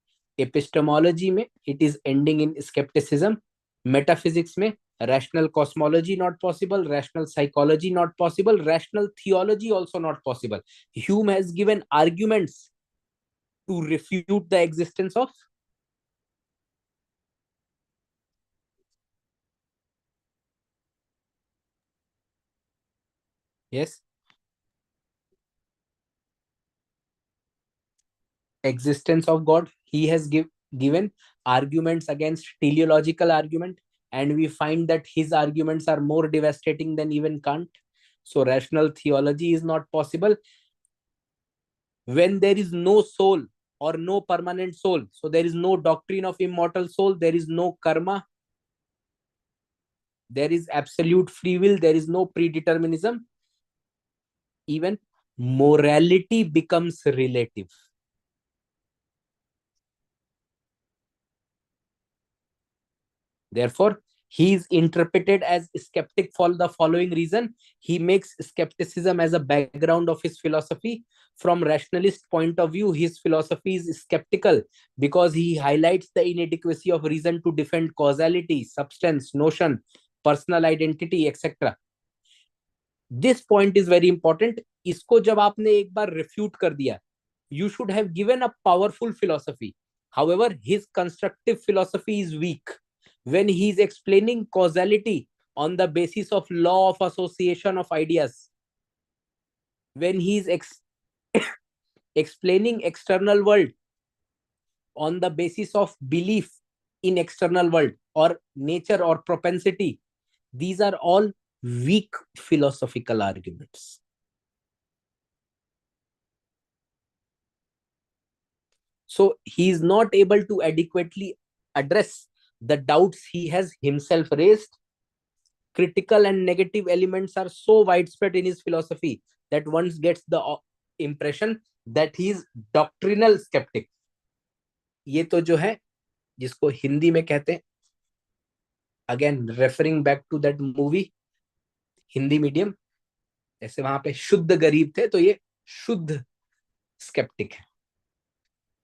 Epistemology में it is ending in skepticism. Metaphysics में rational cosmology not possible, rational psychology not possible, rational theology also not possible. Hume has given arguments to refute the existence of yes existence of God. He has given arguments against teleological argument, and we find that his arguments are more devastating than even Kant. So rational theology is not possible when there is no soul or no permanent soul. So there is no doctrine of immortal soul, there is no karma, there is absolute free will, there is no predeterminism. Even morality becomes relative. Therefore, he is interpreted as skeptic for the following reason. He makes skepticism as a background of his philosophy. From rationalist point of view, his philosophy is skeptical because he highlights the inadequacy of reason to defend causality, substance, notion, personal identity, etc. This point is very important. इसको जब आपने एक बार refute कर दिया, you should have given a powerful philosophy. However, his constructive philosophy is weak. When he is explaining causality on the basis of law of association of ideas, when he is explaining external world on the basis of belief in external world or nature or propensity, these are all weak philosophical arguments. So he is not able to adequately address the doubts he has himself raised. Critical and negative elements are so widespread in his philosophy that one gets the impression that he is doctrinal skeptic. ये तो जो है जिसको हिंदी में कहते हैं, again referring back to that movie, Hindi medium, जैसे वहां पे शुद्ध गरीब थे तो ये शुद्ध skeptic.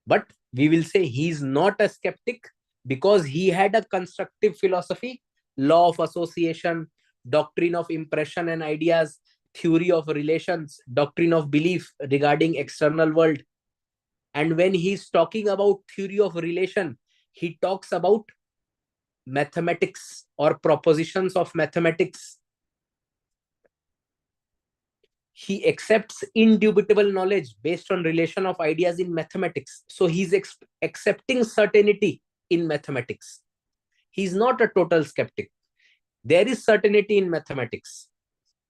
But we will say he is not a skeptic because he had a constructive philosophy, law of association, doctrine of impression and ideas, theory of relations, doctrine of belief regarding external world. And when he's talking about theory of relation, he talks about mathematics or propositions of mathematics. He accepts indubitable knowledge based on relation of ideas in mathematics. So he's accepting certainty in mathematics. He's not a total skeptic. There is certainty in mathematics.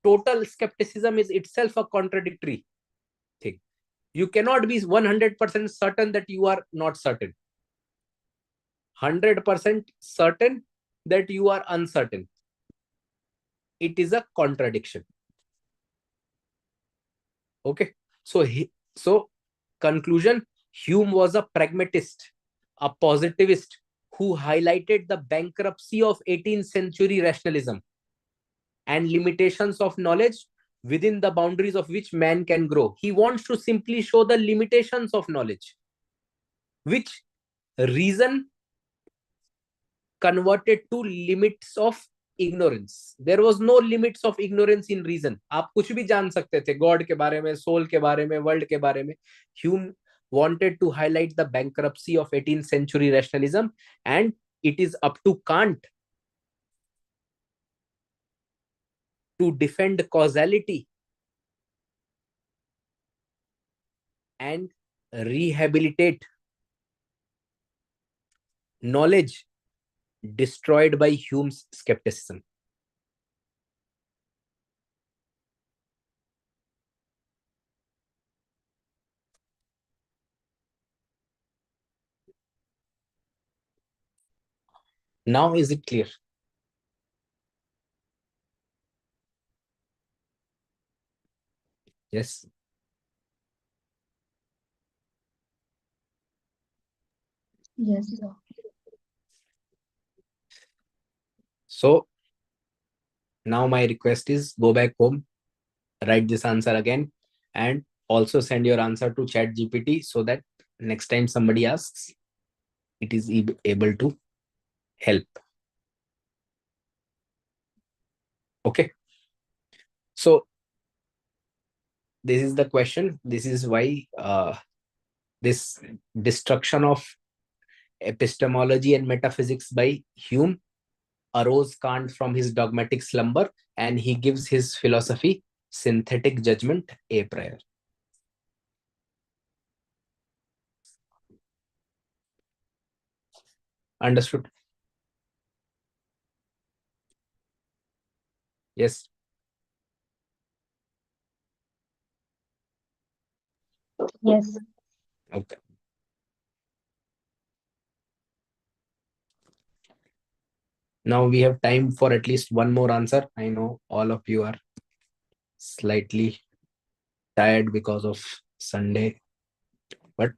Total skepticism is itself a contradictory thing. You cannot be 100% certain that you are not certain. 100% certain that you are uncertain. It is a contradiction. Okay. So conclusion, Hume was a pragmatist, a positivist who highlighted the bankruptcy of 18th century rationalism and limitations of knowledge within the boundaries of which man can grow. He wants to simply show the limitations of knowledge, which reason converted to limits of ignorance. There was no limits of ignorance in reason. आप कुछ भी जान सकते थे God के बारे में, soul के बारे में, वर्ल्ड के बारे में. Hume wanted to highlight the bankruptcy of 18th century rationalism, and it is up to Kant to defend causality and rehabilitate knowledge destroyed by Hume's skepticism. Now is it clear? Yes. Yes, sir. So now my request is go back home, write this answer again, and also send your answer to ChatGPT so that next time somebody asks, it is able to help. Okay. So this is the question. This is why this destruction of epistemology and metaphysics by Hume arose Kant from his dogmatic slumber, and he gives his philosophy synthetic judgment a priori. Understood? Yes. Yes. Okay. Now we have time for at least one more answer. I know all of you are slightly tired because of Sunday, but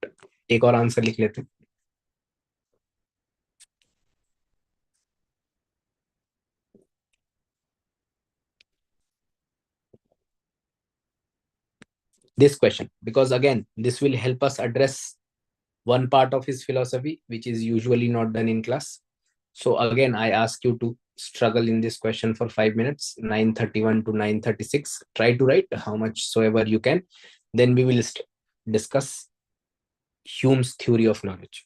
एक और answer लिख लेते हैं. This question, because again this will help us address one part of his philosophy which is usually not done in class. So again I ask you to struggle in this question for 5 minutes, 9:31 to 9:36. Try to write how much soever you can. Then we will discuss Hume's theory of knowledge.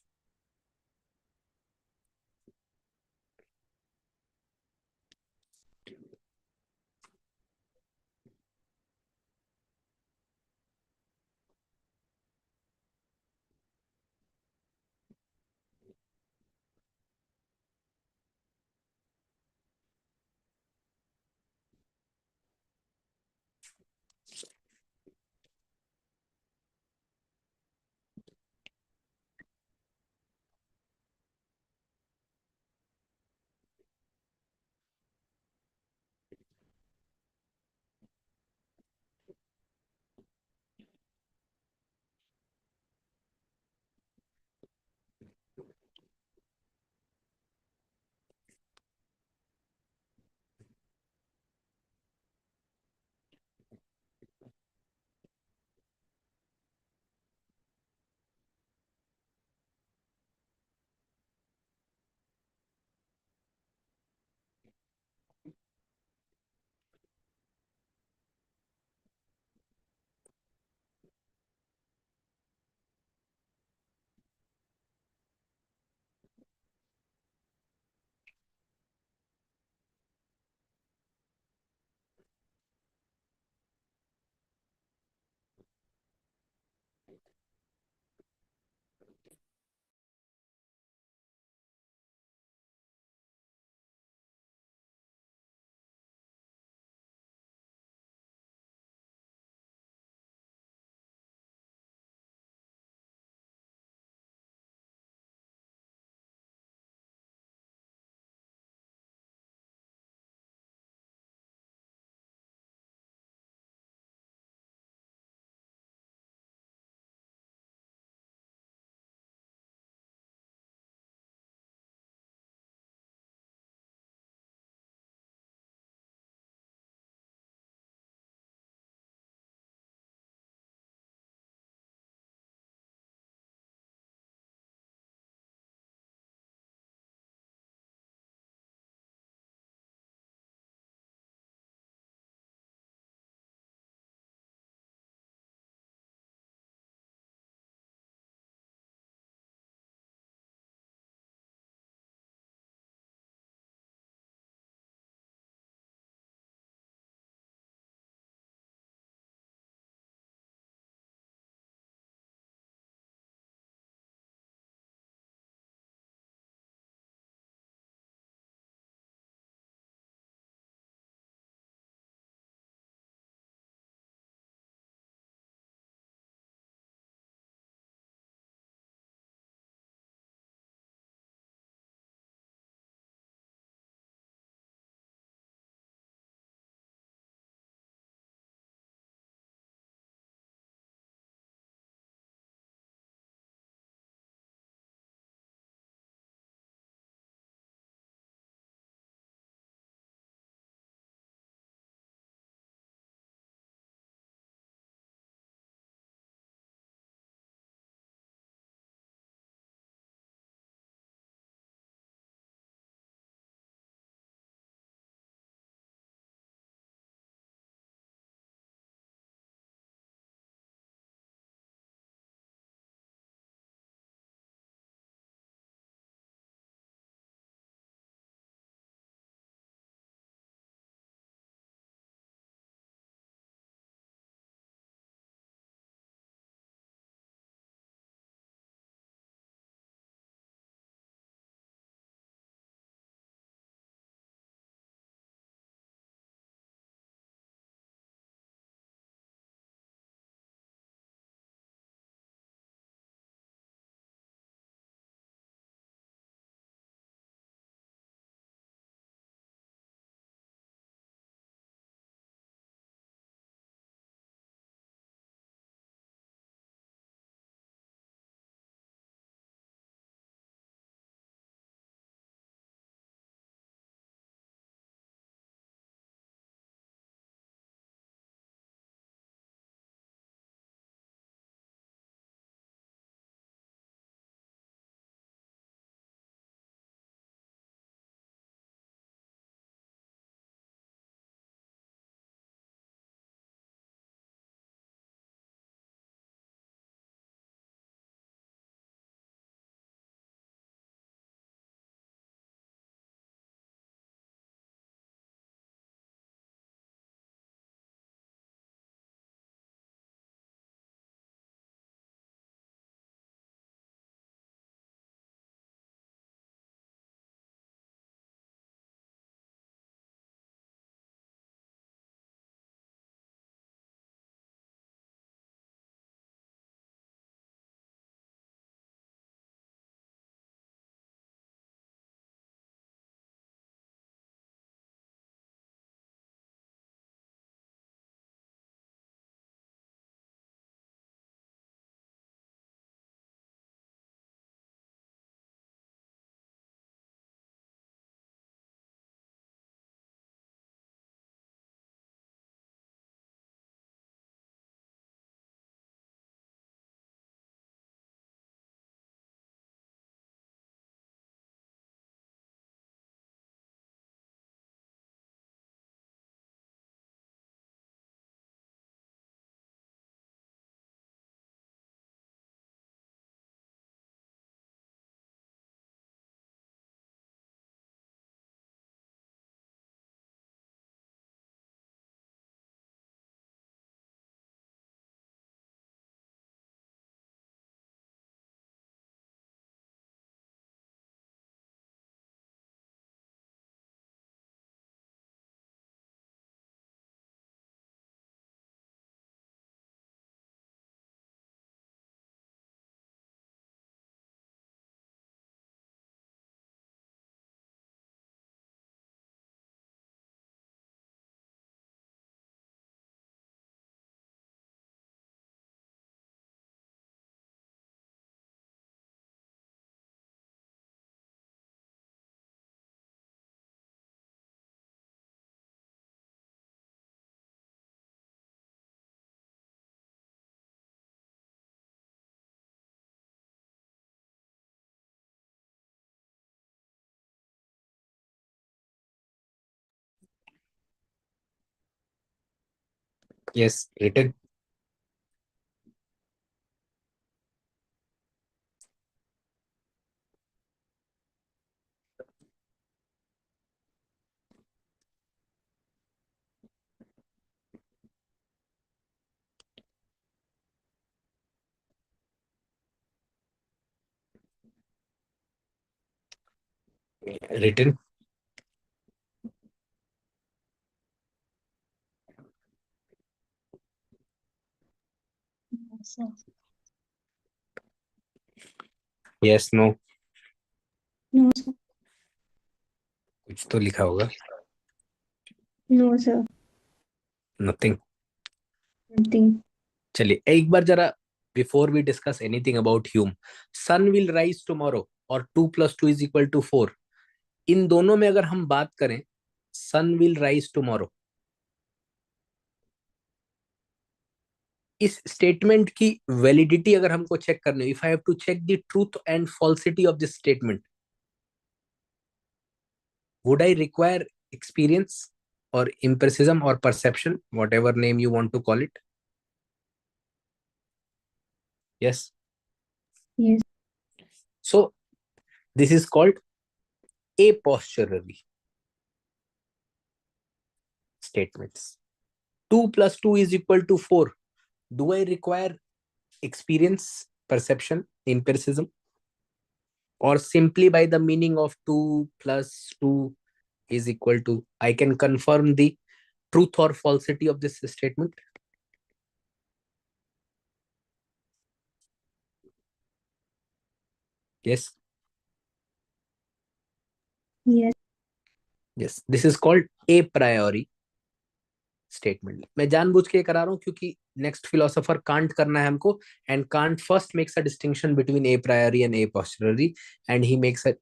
Yes, written. Written. No, sir. Yes, no. No, sir. कुछ तो लिखा होगा. No, sir. Nothing. Nothing. चलिए एक बार जरा before we discuss anything about Hume, sun will rise tomorrow और 2 + 2 = 4, इन दोनों में अगर हम बात करें, सन विल राइज टुमारो, इस स्टेटमेंट की वैलिडिटी अगर हमको चेक करनी हो, if I have to check the truth and falsity of this statement, would I require experience और इम्प्रेसिज्म और perception, whatever name you want to call it? Yes. Yes. So this is called a posteriori statements. 2 + 2 = 4. Do I require experience, perception, empiricism, or simply by the meaning of 2 + 2 = I can confirm the truth or falsity of this statement? Yes. Yes. Yes, this is called a priori statement. मैं जानबूझ के करा रहा हूं क्योंकि next philosopher can't करना है हमको, and Kant first makes a distinction between a priori and a posteriori, and he makes a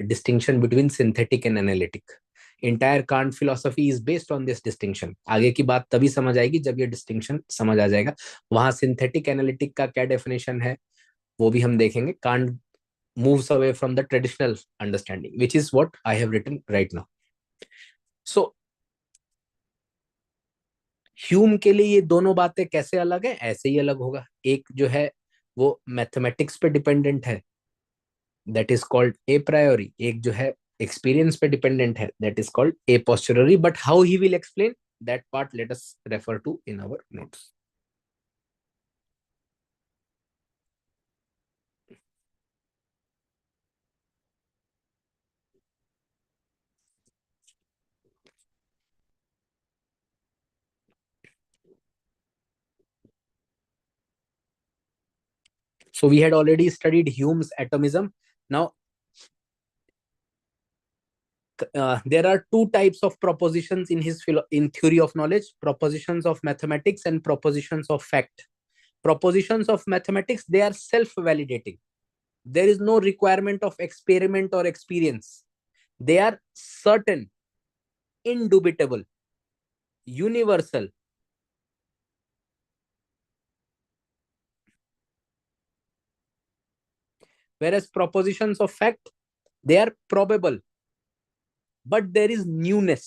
distinction between synthetic and analytic. Entire Kant philosophy is based on this distinction. आगे की बात तभी समझ आएगी जब ये डिस्टिंक्शन समझ आ जाएगा. वहां सिंथेटिक एनालिटिक का क्या डेफिनेशन है वो भी हम देखेंगे. Can't moves away from the traditional understanding, which is what I have written right now. So Hume के लिए ये दोनों बातें कैसे अलग है? ऐसे ही अलग होगा. एक जो है वो मैथमेटिक्स पे डिपेंडेंट है, that is called a priori. एक जो है एक्सपीरियंस पे डिपेंडेंट है, that is called a posteriori. But how he will explain that part, let us refer to in our notes. So we had already studied Hume's atomism. Now there are two types of propositions in his in theory of knowledge: propositions of mathematics and propositions of fact. Propositions of mathematics, they are self validating. There is no requirement of experiment or experience. They are certain, indubitable, universal. Whereas propositions of fact, they are probable, but there is newness.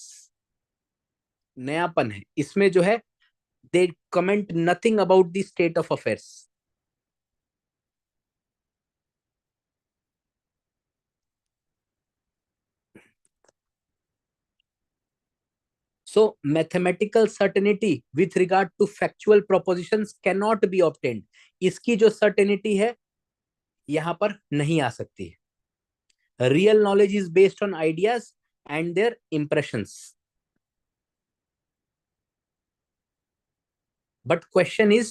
नयापन है इसमें जो है. They comment nothing about the state of affairs. So mathematical certainty with regard to factual propositions cannot be obtained. इसकी जो certainty है यहां पर नहीं आ सकती है. Real knowledge is based on ideas and their impressions. But question is,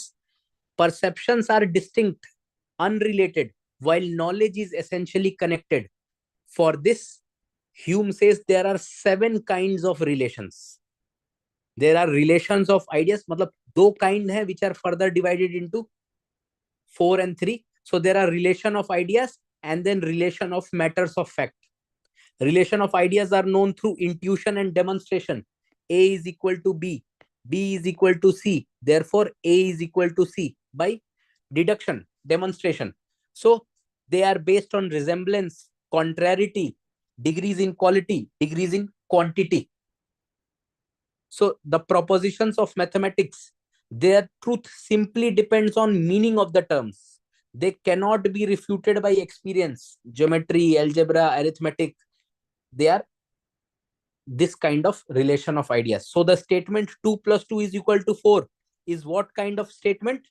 perceptions are distinct, unrelated, while knowledge is essentially connected. For this, Hume says there are 7 kinds of relations. There are relations of ideas, मतलब दो kind है which are further divided into 4 and 3. So there are relation of ideas and then relation of matters of fact. Relation of ideas are known through intuition and demonstration. A is equal to B, B is equal to C, therefore A is equal to C by deduction, demonstration. So they are based on resemblance, contrariety, degrees in quality, degrees in quantity. So the propositions of mathematics Their truth simply depends on meaning of the terms. They cannot be refuted by experience. Geometry, algebra, arithmetic, they are this kind of relation of ideas. So the statement 2 plus 2 is equal to 4 is what kind of statement?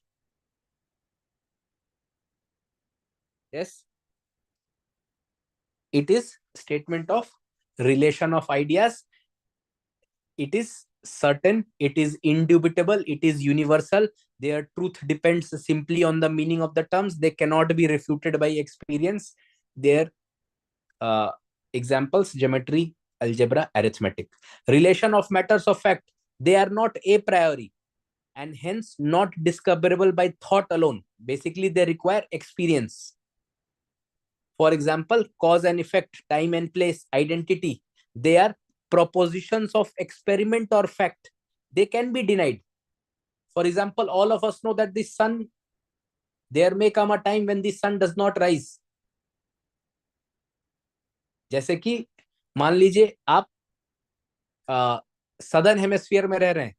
Yes, it is statement of relation of ideas. It is certain, it is indubitable, it is universal. Their truth depends simply on the meaning of the terms. They cannot be refuted by experience. Their examples: geometry, algebra, arithmetic. Relation of matters of fact, they are not a priori and hence not discoverable by thought alone. Basically, they require experience. For example, cause and effect, time and place, identity, they are propositions of experiment or fact. They can be denied. For example, all of us know that the sun, there may come a time when the sun does not rise. जैसे कि मान लीजिए आप southern hemisphere में रह रहे हैं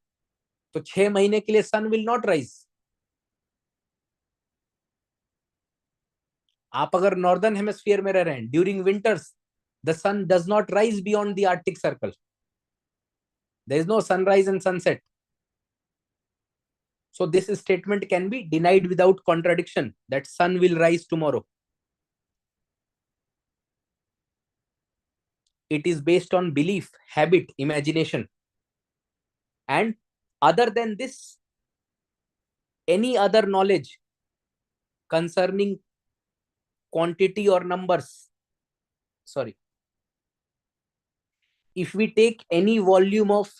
तो 6 महीने के लिए सन विल नॉट राइज. आप अगर नॉर्दर्न हेमिस्फीयर में रह रहे हैं, during winters the sun does not rise beyond the Arctic circle. There is no sunrise and sunset. So this statement can be denied without contradiction, that sun will rise tomorrow. It is based on belief, habit, imagination. And other than this, any other knowledge concerning quantity or numbers, sorry, if we take any volume of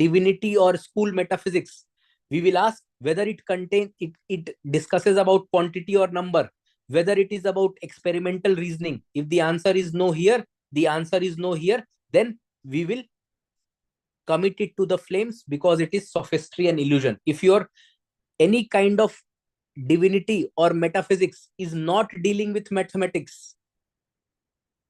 divinity or school metaphysics, we will ask whether it discusses about quantity or number, whether it is about experimental reasoning. If the answer is no here, the answer is no here, then we will commit it to the flames because it is sophistry and illusion. If your any kind of divinity or metaphysics is not dealing with mathematics,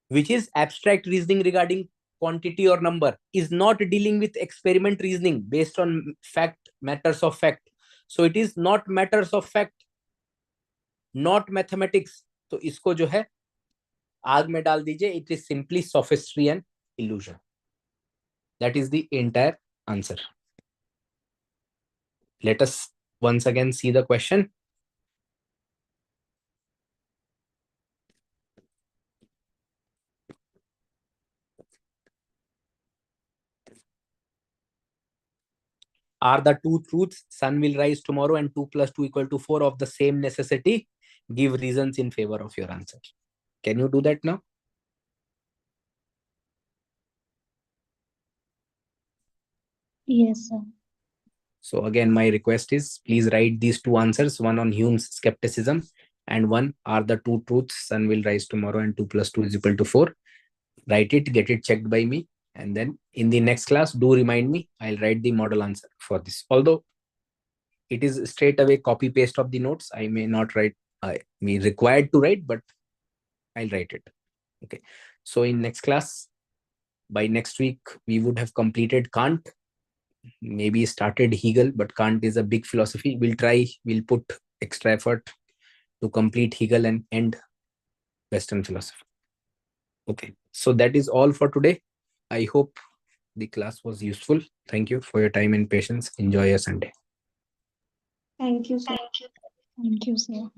which is abstract reasoning regarding quantity or number, is not dealing with experiment reasoning based on fact, matters of fact, so it is not matters of fact, not mathematics, तो इसको जो है आग में डाल दीजिए. It is simply sophistry and illusion. That is the entire answer. Let us once again see the question. Are the two truths, sun will rise tomorrow and 2 plus 2 equal to 4, of the same necessity? Give reasons in favor of your answer. Can you do that now? Yes, sir. So again, my request is please write these two answers, one on Hume's skepticism and one, are the two truths, sun will rise tomorrow and 2 plus 2 is equal to 4. Write it, get it checked by me. And then in the next class, do remind me, I'll write the model answer for this. Although it is straight away copy paste of the notes, I may not write, I may required to write, but I'll write it. Okay. So in next class, by next week, we would have completed Kant, maybe started Hegel, but Kant is a big philosophy. We'll put extra effort to complete Hegel and end Western philosophy. Okay. So that is all for today. I hope the class was useful. Thank you for your time and patience. Enjoy your Sunday. Thank you, sir. Thank you, sir.